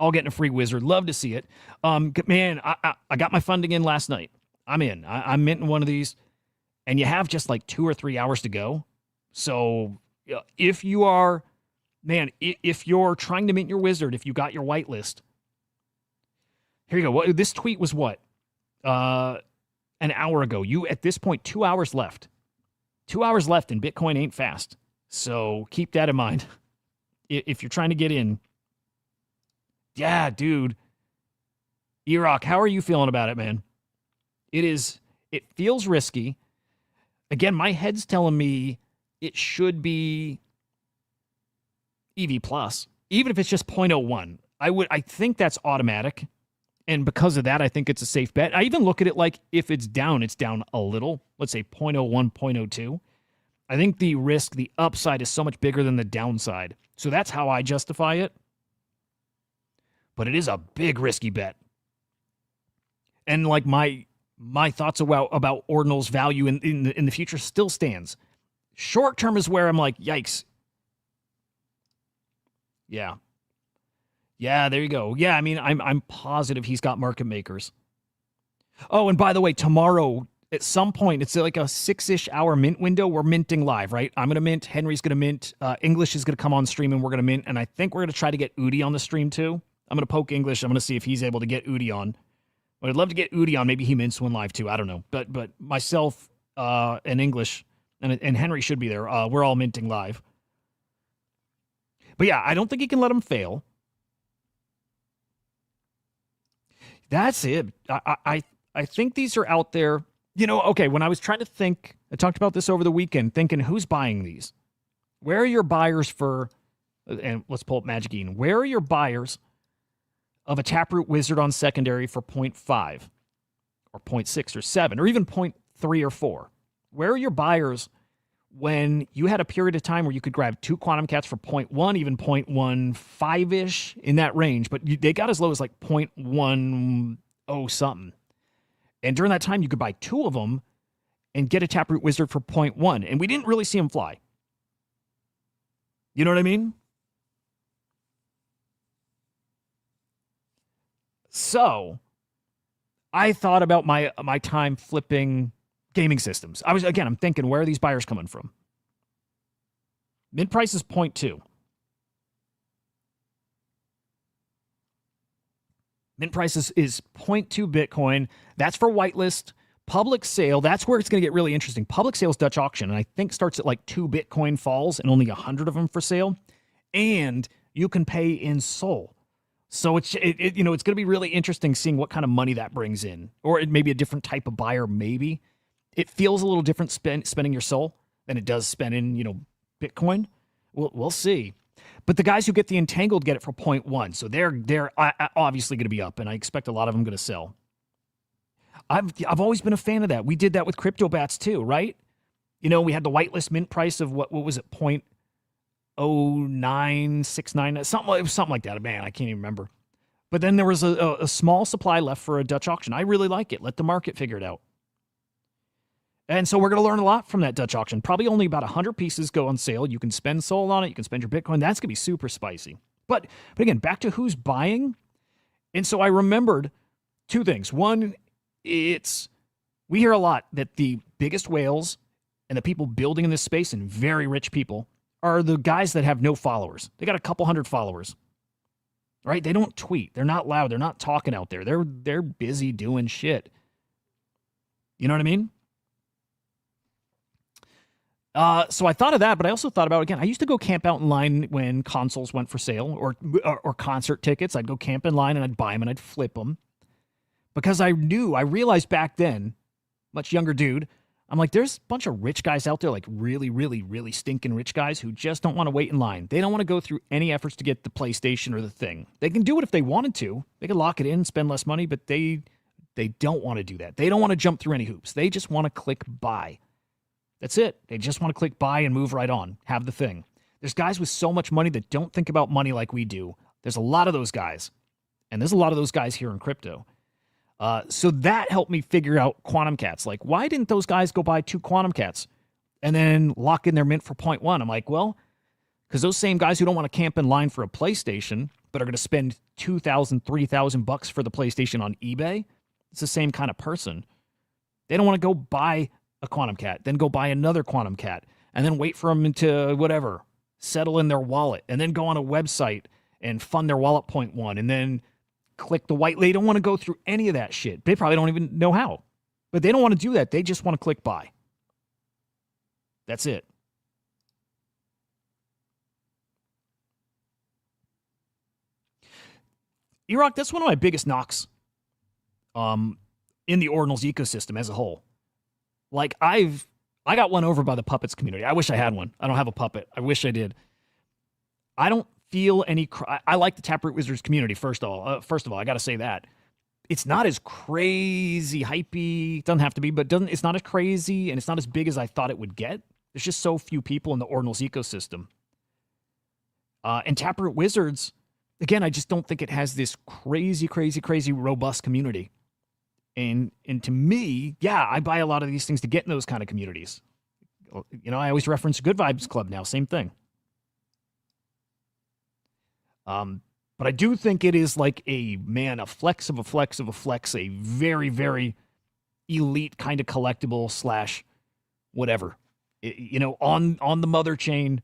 all getting a free Wizard. Love to see it. Man, I got my funding in last night. I'm in. I'm minting one of these, and you have just like 2 or 3 hours to go. So if you are... Man, if you're trying to mint your Wizard, if you got your whitelist, here you go. This tweet was what? An hour ago. You, at this point, 2 hours left. 2 hours left, and Bitcoin ain't fast. So keep that in mind. If you're trying to get in. Yeah, dude. E-Rock, how are you feeling about it, man? It feels risky. Again, my head's telling me it should be EV plus, even if it's just 0.01. I think that's automatic. And because of that, I think it's a safe bet. I even look at it like if it's down a little, let's say 0.01, 0.02. I think the risk, the upside is so much bigger than the downside. So that's how I justify it. But it is a big risky bet. And like my thoughts about Ordinal's value in the future still stands. Short term is where I'm like, yikes. Yeah. Yeah, there you go. Yeah, I mean, I'm positive he's got market makers. Oh, and by the way, tomorrow at some point, it's like a 6-ish hour mint window. We're minting live, right? I'm going to mint. Henry's going to mint. English is going to come on stream and we're going to mint. And I think we're going to try to get Udi on the stream too. I'm going to poke English. I'm going to see if he's able to get Udi on. But I'd love to get Udi on. Maybe he mints one live too. I don't know. But myself and English and Henry should be there. We're all minting live. But yeah, I don't think he can let him fail. That's it. I think these are out there. You know, okay, when I was trying to think, I talked about this over the weekend, thinking who's buying these? Where are your buyers for, and let's pull up Magic Eden. Where are your buyers of a Taproot Wizard on secondary for 0.5 or 0.6 or 7 or even 0.3 or 4? Where are your buyers when you had a period of time where you could grab 2 Quantum Cats for 0.1, even 0.15-ish in that range, but they got as low as like 0.10 something. And during that time, you could buy 2 of them and get a Taproot Wizard for 0.1. And we didn't really see them fly. You know what I mean? So I thought about my time flipping gaming systems. I'm thinking, where are these buyers coming from? Mint price is 0.2. Mint price is 0.2 Bitcoin. That's for whitelist. Public sale, that's where it's going to get really interesting. Public sales Dutch auction, and I think starts at like 2 Bitcoin falls and only 100 of them for sale. And you can pay in Sol. So it's going to be really interesting seeing what kind of money that brings in. Or it may be a different type of buyer, maybe. It feels a little different spending your Sol than it does spending, Bitcoin. We'll see. But the guys who get the entangled get it for 0.1. So they're obviously going to be up, and I expect a lot of them going to sell. I've always been a fan of that. We did that with crypto bats too, right? We had the whitelist mint price of what was it, 0.0969, something like that. Man, I can't even remember. But then there was a small supply left for a Dutch auction. I really like it. Let the market figure it out. And so we're going to learn a lot from that Dutch auction. Probably only about 100 pieces go on sale. You can spend Sol on it. You can spend your Bitcoin. That's going to be super spicy. But again, back to who's buying. And so I remembered 2 things. One, we hear a lot that the biggest whales and the people building in this space and very rich people are the guys that have no followers. They got a couple hundred followers, right? They don't tweet. They're not loud. They're not talking out there. They're busy doing shit. You know what I mean? So I thought of that, but I also thought about, again, I used to go camp out in line when consoles went for sale or concert tickets. I'd go camp in line and I'd buy them and I'd flip them because I realized back then, much younger dude, I'm like, there's a bunch of rich guys out there, like really, really, really stinking rich guys who just don't want to wait in line. They don't want to go through any efforts to get the PlayStation or the thing. They can do it if they wanted to. They can lock it in, spend less money, but they don't want to do that. They don't want to jump through any hoops. They just want to click buy. That's it. They just want to click buy and move right on. Have the thing. There's guys with so much money that don't think about money like we do. There's a lot of those guys. And there's a lot of those guys here in crypto. So that helped me figure out Quantum Cats. Like, why didn't those guys go buy 2 Quantum Cats and then lock in their mint for 0.1? I'm like, well, because those same guys who don't want to camp in line for a PlayStation, but are going to spend $2,000, $3,000 for the PlayStation on eBay, it's the same kind of person. They don't want to go buy a Quantum Cat, then go buy another Quantum Cat, and then wait for them to whatever, settle in their wallet, and then go on a website and fund their wallet 0.1, and then click the white. They don't want to go through any of that shit. They probably don't even know how, but they don't want to do that. They just want to click buy. That's it. E-Rock, that's one of my biggest knocks in the Ordinals ecosystem as a whole. Like, I got won over by the puppets community. I wish I had one. I don't have a puppet. I wish I did. I don't feel any. I like the Taproot Wizards community. First of all, I got to say that it's not as crazy hypey. Doesn't have to be, but it's not as crazy and it's not as big as I thought it would get. There's just so few people in the Ordinals ecosystem. And Taproot Wizards, again, I just don't think it has this crazy robust community. And to me, yeah, I buy a lot of these things to get in those kind of communities. I always reference Good Vibes Club now, same thing. But I do think it is like a flex of a flex of a flex, a very, very elite kind of collectible slash whatever. On the mother chain.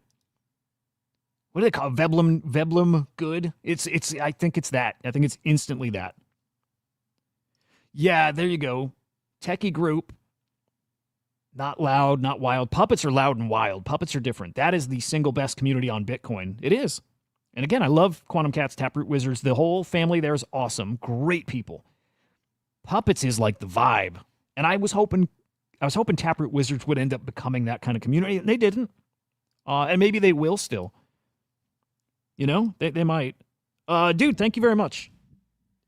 What do they call it? Veblen good? It's I think it's that. I think it's instantly that. Yeah, there you go. Techie group. Not loud, not wild. Puppets are loud and wild. Puppets are different. That is the single best community on Bitcoin. It is. And again, I love Quantum Cats, Taproot Wizards. The whole family there is awesome. Great people. Puppets is like the vibe. And I was hoping Taproot Wizards would end up becoming that kind of community. And they didn't. And maybe they will still. They might. Dude, thank you very much.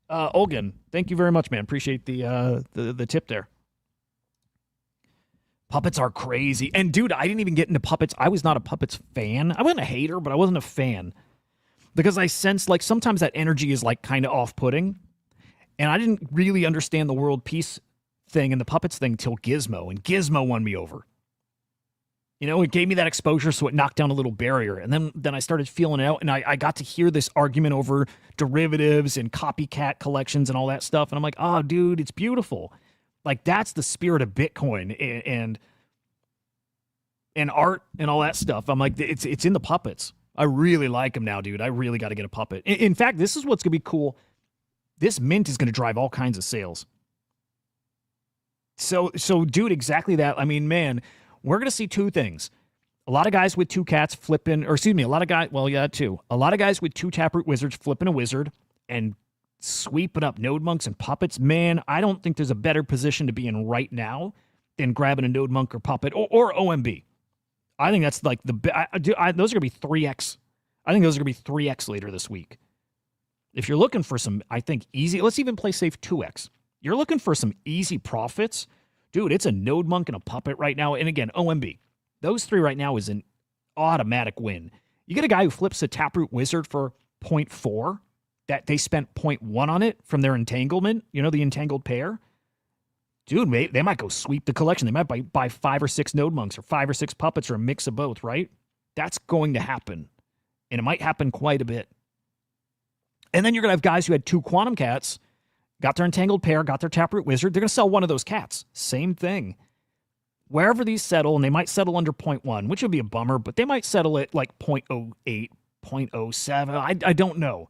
Olgan, thank you very much, man. Appreciate the tip there. Puppets are crazy. And dude, I didn't even get into puppets. I was not a puppets fan. I wasn't a hater, but I wasn't a fan. Because I sensed like sometimes that energy is like kind of off-putting. And I didn't really understand the world peace thing and the puppets thing till Gizmo. And Gizmo won me over. It gave me that exposure, so it knocked down a little barrier. And then I started feeling it out, and I got to hear this argument over derivatives and copycat collections and all that stuff. And I'm like, oh, dude, it's beautiful. Like, that's the spirit of Bitcoin and art and all that stuff. I'm like, it's in the puppets. I really like them now, dude. I really got to get a puppet. In fact, this is what's going to be cool. This mint is going to drive all kinds of sales. So, dude, exactly that. I mean, man, we're going to see two things. A lot of guys with two cats flipping, or excuse me, a lot of guys with two Taproot Wizards flipping a wizard and sweeping up node monks and puppets. Man, I don't think there's a better position to be in right now than grabbing a node monk or puppet or OMB. I think that's like those are going to be 3x. I think those are going to be 3x later this week. If you're looking for some, I think, easy, let's even play safe 2x. You're looking for some easy profits. Dude, it's a node monk and a puppet right now. And again, OMB. Those three right now is an automatic win. You get a guy who flips a Taproot Wizard for 0.4, that they spent 0.1 on it from their entanglement, the entangled pair. Dude, they might go sweep the collection. They might buy 5 or 6 node monks or 5 or 6 puppets or a mix of both, right? That's going to happen. And it might happen quite a bit. And then you're going to have guys who had 2 quantum cats, got their entangled pair, got their Taproot Wizard. They're going to sell one of those cats. Same thing. Wherever these settle, and they might settle under 0.1, which would be a bummer, but they might settle at like 0.08, 0.07. I don't know.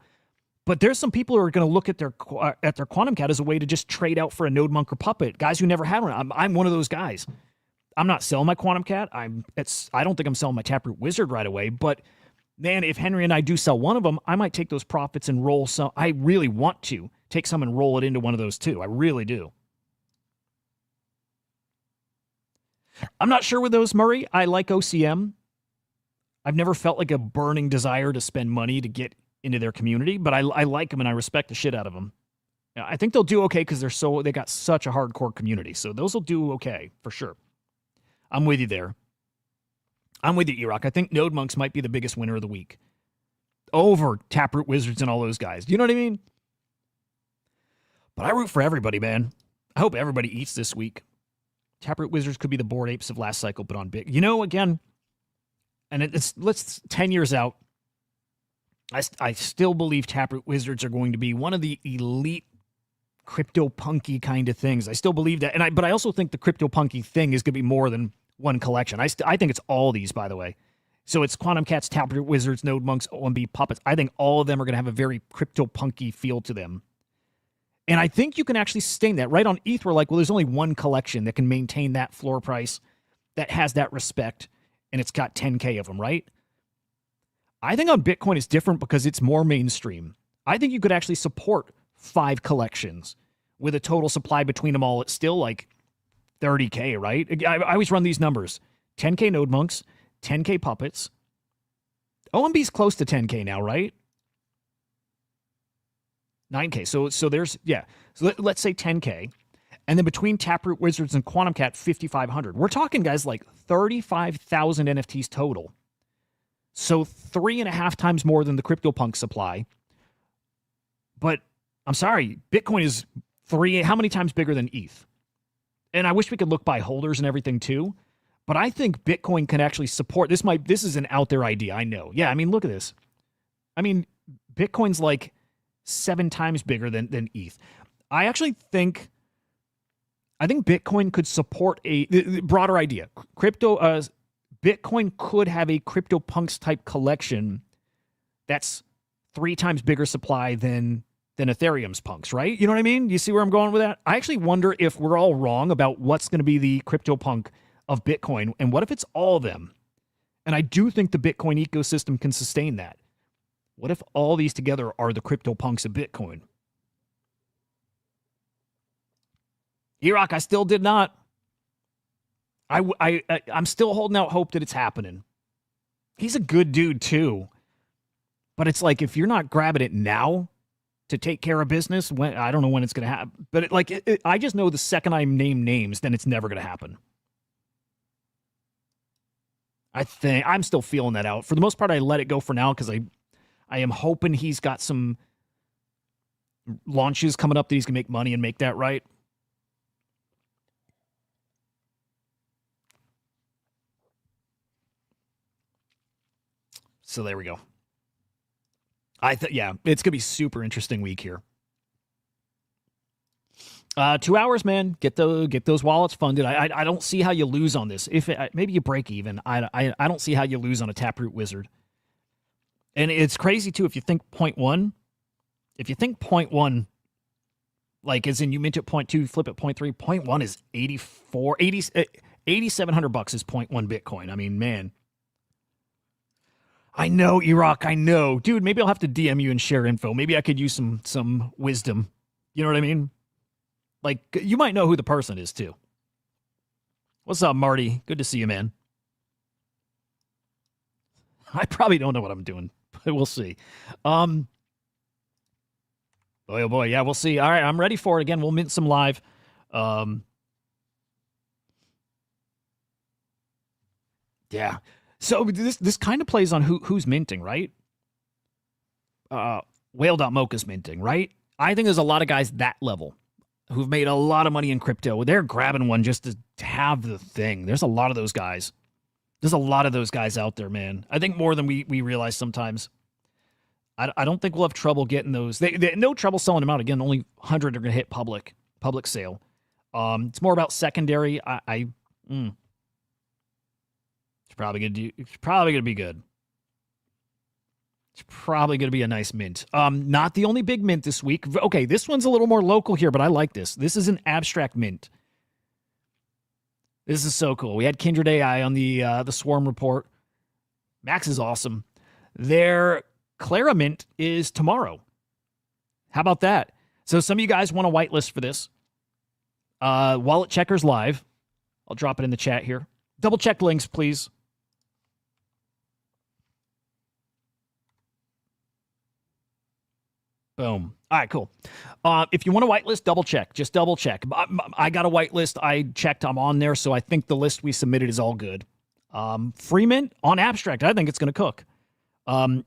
But there's some people who are going to look at their quantum cat as a way to just trade out for a node monk or puppet. Guys who never had one. I'm one of those guys. I'm not selling my quantum cat. I don't think I'm selling my Taproot Wizard right away. But man, if Henry and I do sell one of them, I might take those profits and roll some. I really want to take some and roll it into one of those too. I really do. I'm not sure with those, Murray. I like OCM. I've never felt like a burning desire to spend money to get into their community, but I like them and I respect the shit out of them. I think they'll do okay because they got such a hardcore community. So those will do okay for sure. I'm with you there. I'm with you, E-Rock. I think Node Monks might be the biggest winner of the week over Taproot Wizards and all those guys. Do you know what I mean? But I root for everybody, man. I hope everybody eats this week. Taproot Wizards could be the Bored Apes of last cycle, but on big. Again, and let's 10 years out. I still believe Taproot Wizards are going to be one of the elite crypto-punky kind of things. I still believe that. But I also think the crypto-punky thing is going to be more than one collection. I think it's all these, by the way. So it's Quantum Cats, Taproot Wizards, Node Monks, OMB, Puppets. I think all of them are going to have a very crypto-punky feel to them. And I think you can actually sustain that. Right on ETH, we're like, well, there's only one collection that can maintain that floor price, that has that respect, and it's got 10K of them, right? I think on Bitcoin it's different because it's more mainstream. I think you could actually support 5 collections with a total supply between them all. It's still like 30K, right? I always run these numbers. 10K Node Monks, 10K Puppets. OMB's close to 10K now, right? 9K. So there's, yeah. So let's say 10K. And then between Taproot Wizards and Quantum Cat, 5,500. We're talking, guys, like 35,000 NFTs total. So 3.5 times more than the CryptoPunk supply. But I'm sorry, Bitcoin is how many times bigger than ETH? And I wish we could look by holders and everything too. But I think Bitcoin can actually support this is an out there idea, I know. Yeah, I mean, look at this. I mean, Bitcoin's like 7 times bigger than ETH. I actually think I think Bitcoin could support the broader idea. Bitcoin could have a CryptoPunks type collection that's 3 times bigger supply than Ethereum's punks, right? You know what I mean? You see where I'm going with that? I actually wonder if we're all wrong about what's going to be the CryptoPunk of Bitcoin, and what if it's all of them? And I do think the Bitcoin ecosystem can sustain that. What if all these together are the CryptoPunks of Bitcoin? E-Rock, I still did not. I'm still holding out hope that it's happening. He's a good dude too. But it's like, if you're not grabbing it now to take care of business, when I don't know when it's going to happen. But I just know the second I name names, then it's never going to happen. I think I'm still feeling that out. For the most part, I let it go for now because I am hoping he's got some launches coming up that he's going to make money and make that right. So there we go. Yeah, it's gonna be super interesting week here. 2 hours, man. Get those wallets funded. I don't see how you lose on this. Maybe you break even. I don't see how you lose on a Taproot Wizard. And it's crazy too if you think 0.1. If you think 0.1, like as in you mint at 0.2, flip at 0.3. 0.1 is 8,700 bucks is 0.1 Bitcoin. I mean, man. I know, E-Rock, I know. Dude, maybe I'll have to DM you and share info. Maybe I could use some wisdom. You know what I mean? Like, you might know who the person is, too. What's up, Marty? Good to see you, man. I probably don't know what I'm doing, but we'll see. Boy, oh boy, yeah, we'll see. All right, I'm ready for it. Again, we'll mint some live. Yeah. So this kind of plays on who's minting, right? Whale.mocha's minting, right? I think there's a lot of guys that level who've made a lot of money in crypto. They're grabbing one just to have the thing. There's a lot of those guys. There's a lot of those guys out there, man. I think more than we realize sometimes. I don't think we'll have trouble getting those. They no trouble selling them out. Again, only 100 are going to hit public sale. It's more about secondary. It's probably gonna be good. It's probably gonna be a nice mint. Not the only big mint this week. Okay, this one's a little more local here, but I like this. This is an abstract mint. This is so cool. We had Kindred AI on the Swarm report. Max is awesome. Their Clara mint is tomorrow. How about that? So some of you guys want a whitelist for this. Wallet Checkers live. I'll drop it in the chat here. Double check links, please. Boom. All right, cool. If you want a whitelist, double check. Just double check. I got a whitelist. I checked. I'm on there, so I think the list we submitted is all good. Free mint on abstract. I think it's going to cook.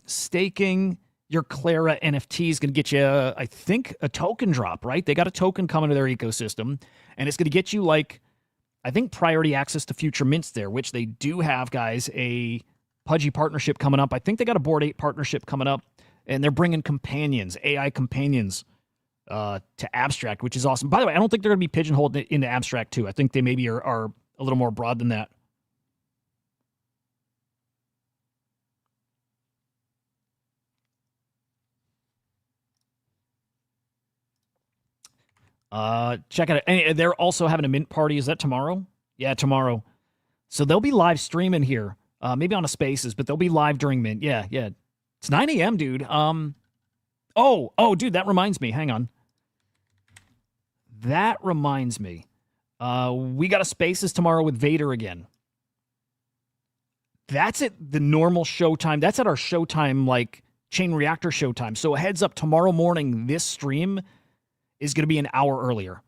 Staking your Clara NFT is going to get you, I think, a token drop, right? They got a token coming to their ecosystem, and it's going to get you, like, I think, priority access to future mints there, which they do have, guys, a Pudgy partnership coming up. I think they got a Bored Ape partnership coming up. And they're bringing companions, AI companions, to abstract, which is awesome. By the way, I don't think they're going to be pigeonholed into abstract too. I think they maybe are a little more broad than that. Check it out. And they're also having a mint party. Is that tomorrow? Yeah, tomorrow. So they'll be live streaming here, maybe on a Spaces, but they'll be live during mint. Yeah. It's 9 a.m., dude. Dude, that reminds me. Hang on. That reminds me. We got a Spaces tomorrow with Vader again. That's at the normal showtime. That's at our showtime, like Chain Reactor showtime. So a heads up, tomorrow morning, this stream is going to be an hour earlier.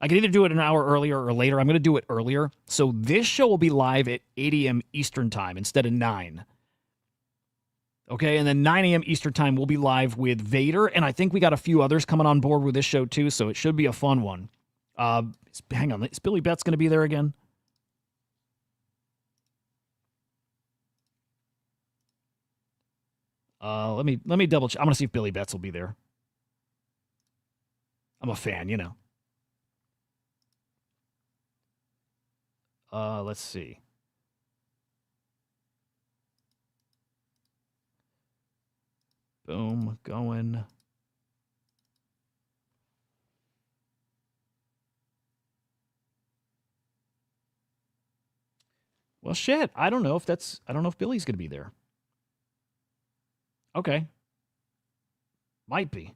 I can either do it an hour earlier or later. I'm going to do it earlier. So this show will be live at 8 a.m. Eastern time instead of 9. Okay, and then 9 a.m. Eastern time, we'll be live with Vader, and I think we got a few others coming on board with this show, too, so it should be a fun one. Hang on, is Billy Betts going to be there again? Let me double check. I'm going to see if Billy Betts will be there. I'm a fan, you know. Let's see. Boom, going. Well, shit. I don't know if Billy's going to be there. Okay. Might be.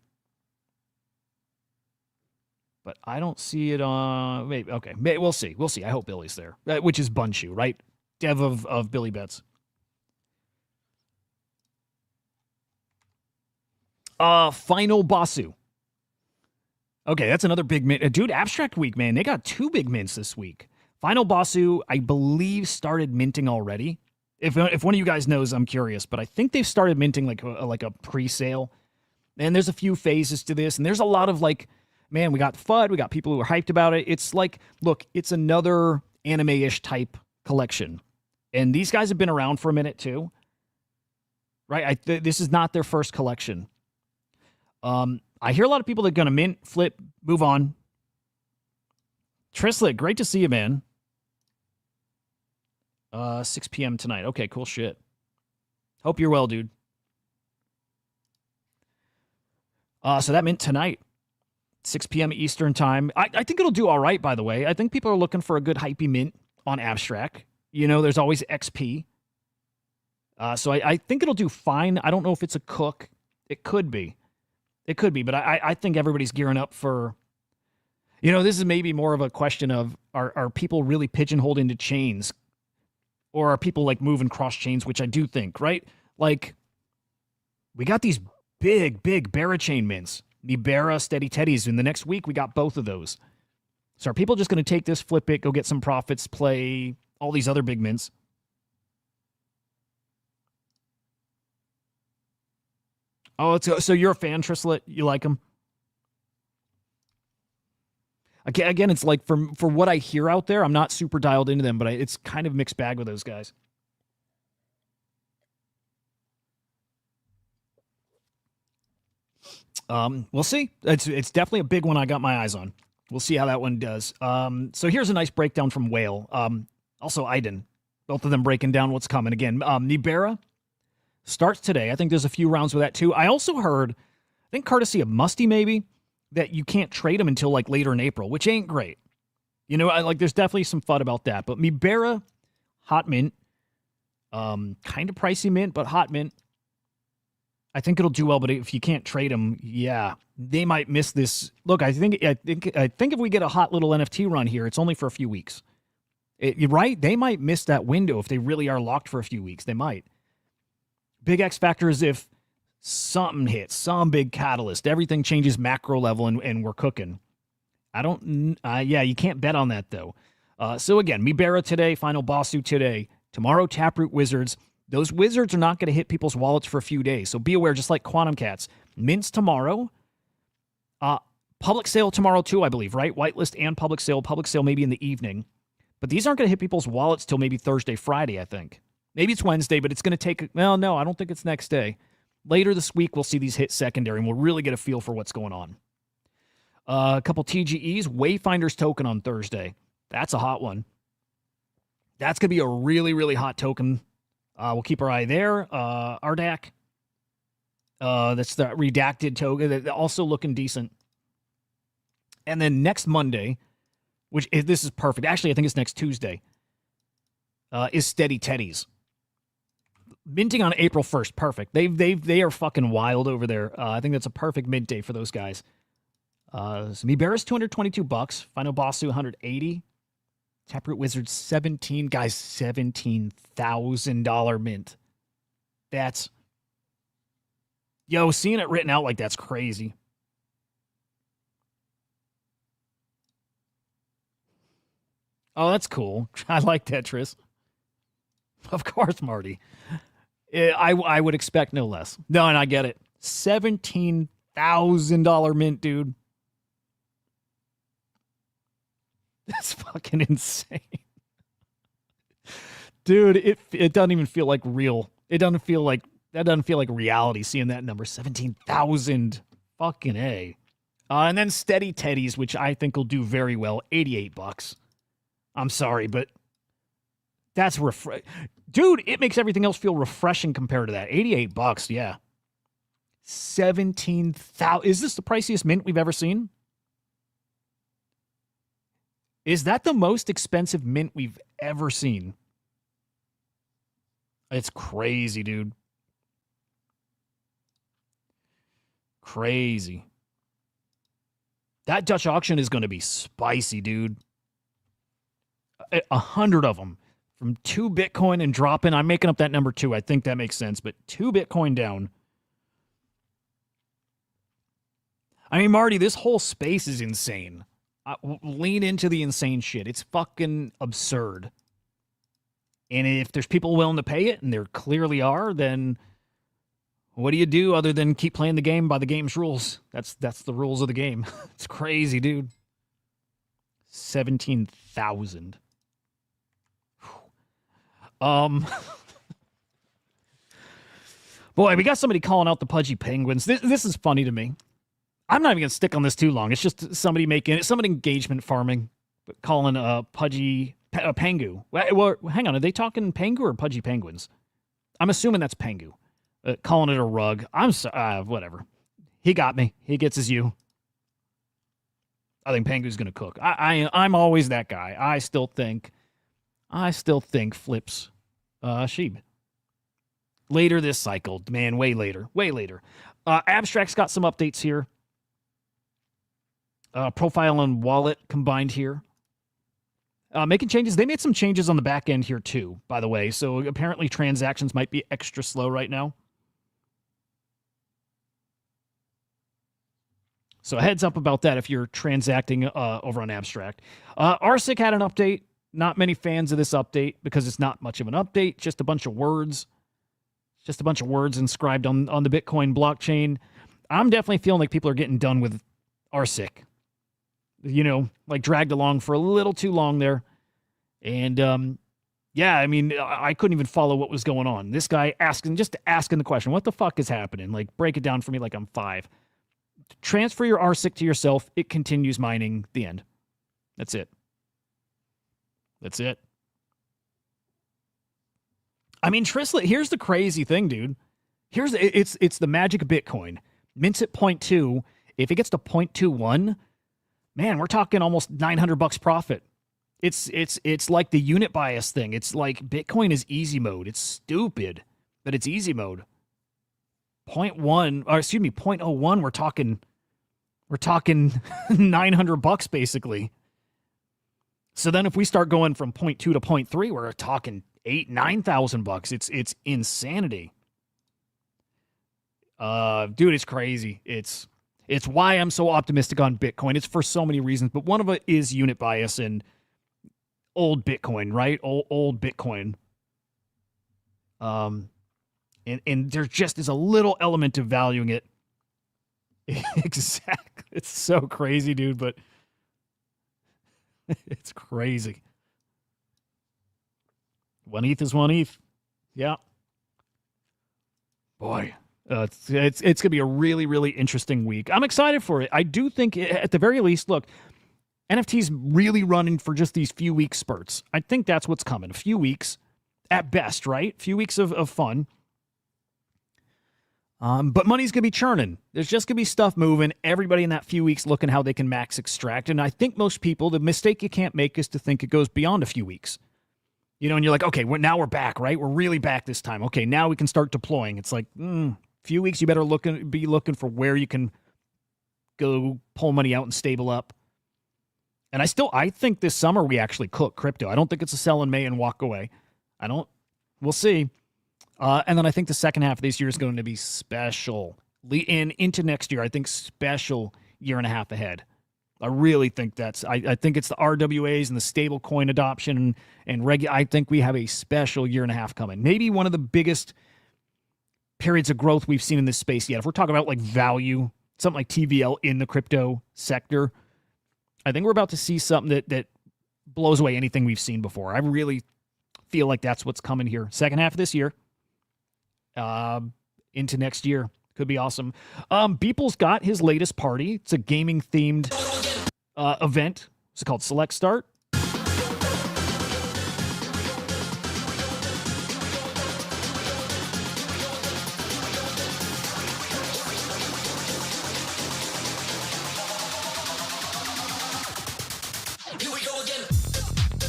But I don't see it on. Maybe. Okay. We'll see. We'll see. I hope Billy's there. Which is Bunshu, right? Dev of Billy Bets. Final Basu. Okay, that's another big mint. Dude, Abstract Week, man. They got 2 big mints this week. Final Basu, I believe, started minting already. If one of you guys knows, I'm curious. But I think they've started minting like a pre-sale. And there's a few phases to this. And there's a lot of like, man, we got FUD. We got people who are hyped about it. It's like, look, it's another anime-ish type collection. And these guys have been around for a minute too. Right? This is not their first collection. I hear a lot of people that are going to mint, flip, move on. Trislet, great to see you, man. 6 p.m. tonight. Okay, cool shit. Hope you're well, dude. So that mint tonight, 6 p.m. Eastern time. I think it'll do all right, by the way. I think people are looking for a good hypey mint on Abstract. You know, there's always XP. So I think it'll do fine. I don't know if it's a cook. It could be. It could be, but I think everybody's gearing up for, you know, this is maybe more of a question of, are people really pigeonholed into chains? Or are people like moving cross chains, which I do think, right? Like, we got these big Barachain mints. Nibera, Steady Teddies. In the next week, we got both of those. So are people just going to take this, flip it, go get some profits, play all these other big mints? Oh, so you're a fan, Trislet? You like them? Again, it's like for what I hear out there, I'm not super dialed into them, but it's kind of mixed bag with those guys. We'll see. It's definitely a big one I got my eyes on. We'll see how that one does. So here's a nice breakdown from Whale. Also Iden. Both of them breaking down what's coming. Again, Nibera starts today. I think there's a few rounds with that too. I also heard, I think courtesy of Musty maybe, that you can't trade them until like later in April, which ain't great. You know, there's definitely some FUD about that. But Mibera, hot mint, kind of pricey mint, but hot mint. I think it'll do well, but if you can't trade them, yeah, they might miss this. Look, I think if we get a hot little NFT run here, it's only for a few weeks. Right? They might miss that window if they really are locked for a few weeks. They might. Big X factor is if something hits, some big catalyst, everything changes macro level and we're cooking. Yeah, you can't bet on that though. So again, Mibera today, Final Basu today, tomorrow Taproot Wizards. Those wizards are not going to hit people's wallets for a few days. So be aware, just like Quantum Cats. Mints tomorrow. Public sale tomorrow too, I believe, right? Whitelist and public sale. Public sale maybe in the evening. But these aren't going to hit people's wallets till maybe Thursday, Friday, I think. Maybe it's Wednesday, but it's going to take... Well, no, I don't think it's next day. Later this week, we'll see these hit secondary, and we'll really get a feel for what's going on. A couple TGEs. Wayfinder's token on Thursday. That's a hot one. That's going to be a really, really hot token. We'll keep our eye there. Ardak. That's the redacted token. They're also looking decent. And then next Monday, this is perfect. Actually, I think it's next Tuesday, is Steady Teddies. Minting on April 1st. Perfect. They are fucking wild over there. I think that's a perfect mint day for those guys. So Mibera's $222. Final Basu $180. Taproot Wizards 17. Guys, $17,000 mint. That's... Yo, seeing it written out like that's crazy. Oh, that's cool. I like Tetris. Of course, Marty. I would expect no less. No, and I get it. $17,000 mint, dude. That's fucking insane. Dude, it doesn't even feel like real. That doesn't feel like reality seeing that number. 17,000. Fucking A. And then Steady Teddies, which I think will do very well. $88. I'm sorry, but That's dude, it makes everything else feel refreshing compared to that. $88, yeah. 17,000. Is this the priciest mint we've ever seen? Is that the most expensive mint we've ever seen? It's crazy, dude. Crazy. That Dutch auction is going to be spicy, dude. 100 of them from 2 Bitcoin and dropping. I'm making up that number 2. I think that makes sense, but 2 Bitcoin down. I mean, Marty, this whole space is insane. Lean into the insane shit. It's fucking absurd. And if there's people willing to pay it, and there clearly are, then what do you do other than keep playing the game by the game's rules? That's the rules of the game. It's crazy, dude. 17,000. Boy, we got somebody calling out the pudgy penguins. This is funny to me. I'm not even going to stick on this too long. It's just somebody engagement farming, but calling a pudgy pengu. Well, hang on. Are they talking pengu or pudgy penguins? I'm assuming that's pengu. Calling it a rug. I'm sorry. Whatever. He got me. He gets his you. I think pengu's going to cook. I'm always that guy. I still think flips sheep. Later this cycle. Man, way later. Way later. Abstract's got some updates here. Profile and wallet combined here. Making changes. They made some changes on the back end here too, by the way. So apparently transactions might be extra slow right now. So heads up about that if you're transacting over on Abstract. RSIC had an update. Not many fans of this update because it's not much of an update. Just a bunch of words. Just a bunch of words inscribed on the Bitcoin blockchain. I'm definitely feeling like people are getting done with RSIC. You know, like dragged along for a little too long there. And, yeah, I mean, I couldn't even follow what was going on. This guy asking the question, what the fuck is happening? Like, break it down for me like I'm 5. Transfer your RSIC to yourself. It continues mining. The end. That's it. That's it. I mean, Trislet, here's the crazy thing, dude. It's the magic of Bitcoin. Mints at 0.2. If it gets to 0.21, man, we're talking almost $900 profit. It's like the unit bias thing. It's like Bitcoin is easy mode. It's stupid, but it's easy mode. 0.01, we're talking $900 basically. So then if we start going from 0.2 to 0.3, we're talking $8,000-9,000. It's insanity. Dude, it's crazy. It's why I'm so optimistic on Bitcoin. It's for so many reasons, but one of it is unit bias and old Bitcoin, right? Old Bitcoin. And there just is a little element of valuing it. Exactly. It's so crazy, dude, but it's crazy. 1 ETH is 1 ETH. Yeah. Boy, it's going to be a really, really interesting week. I'm excited for it. I do think, at the very least, look, NFT's really running for just these few week spurts. I think that's what's coming. A few weeks at best, right? A few weeks of fun. But money's going to be churning. There's just going to be stuff moving. Everybody in that few weeks looking how they can max extract. And I think most people, the mistake you can't make is to think it goes beyond a few weeks. You know, and you're like, okay, now we're back, right? We're really back this time. Okay, now we can start deploying. It's like, few weeks, you better be looking for where you can go pull money out and stable up. And I think this summer we actually cook crypto. I don't think it's a sell in May and walk away. We'll see. And then I think the second half of this year is going to be special. And into next year, I think special year and a half ahead. I really think I think it's the RWAs and the stable coin adoption and I think we have a special year and a half coming. Maybe one of the biggest periods of growth we've seen in this space yet. If we're talking about like value, something like TVL in the crypto sector, I think we're about to see something that blows away anything we've seen before. I really feel like that's what's coming here. Second half of this year. Into next year. Could be awesome. Beeple's got his latest party. It's a gaming-themed event. It's called Select Start.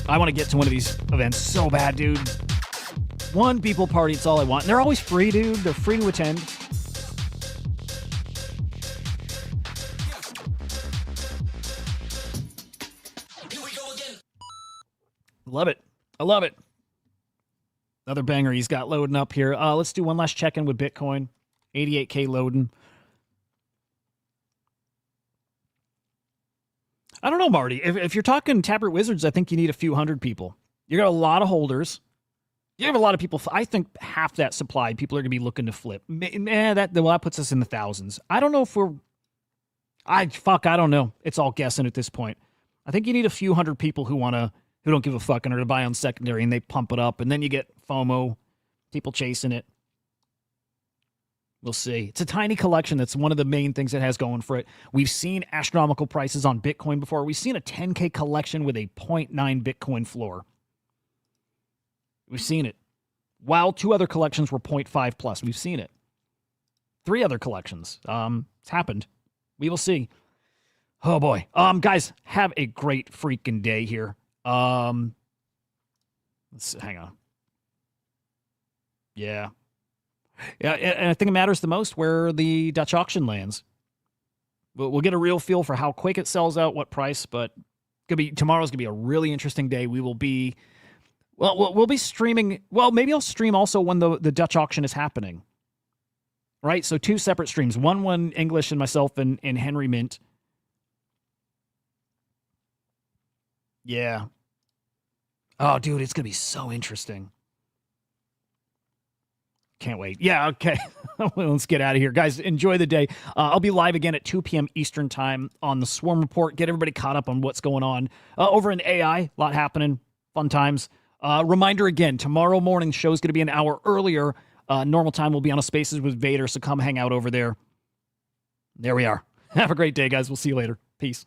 I want to get to one of these events so bad, dude. One people party, it's all I want. And they're always free, dude. They're free to attend. Love it. I love it. Another banger he's got loading up here. Let's do one last check-in with Bitcoin. 88K loading. I don't know, Marty. If you're talking Taproot Wizards, I think you need a few hundred people. You got a lot of holders. You have a lot of people. I think half that supply, people are going to be looking to flip. That puts us in the thousands. I don't know if we're... I don't know. It's all guessing at this point. I think you need a few hundred people who don't give a fuck and are to buy on secondary, and they pump it up, and then you get FOMO, people chasing it. We'll see. It's a tiny collection. That's one of the main things it has going for it. We've seen astronomical prices on Bitcoin before. We've seen a 10K collection with a 0.9 Bitcoin floor. We've seen it. While 2 other collections were 0.5 plus. We've seen it. 3 other collections. It's happened. We will see. Oh boy. Guys, have a great freaking day here. Hang on. Yeah. Yeah, and I think it matters the most where the Dutch auction lands. We'll get a real feel for how quick it sells out, what price, but tomorrow's gonna be a really interesting day. We will be, we'll be streaming. Well, maybe I'll stream also when the Dutch auction is happening. Right, so 2 separate streams. One English and myself and Henry Mint. Yeah. Oh, dude, it's gonna be so interesting. Can't wait. Yeah, okay. Let's get out of here. Guys, enjoy the day. I'll be live again at 2 p.m. Eastern time on the Swarm Report. Get everybody caught up on what's going on. Over in AI, a lot happening. Fun times. Reminder again, tomorrow morning show's going to be an hour earlier. Normal time will be on a Spaces with Vader, so come hang out over there. There we are. Have a great day, guys. We'll see you later. Peace.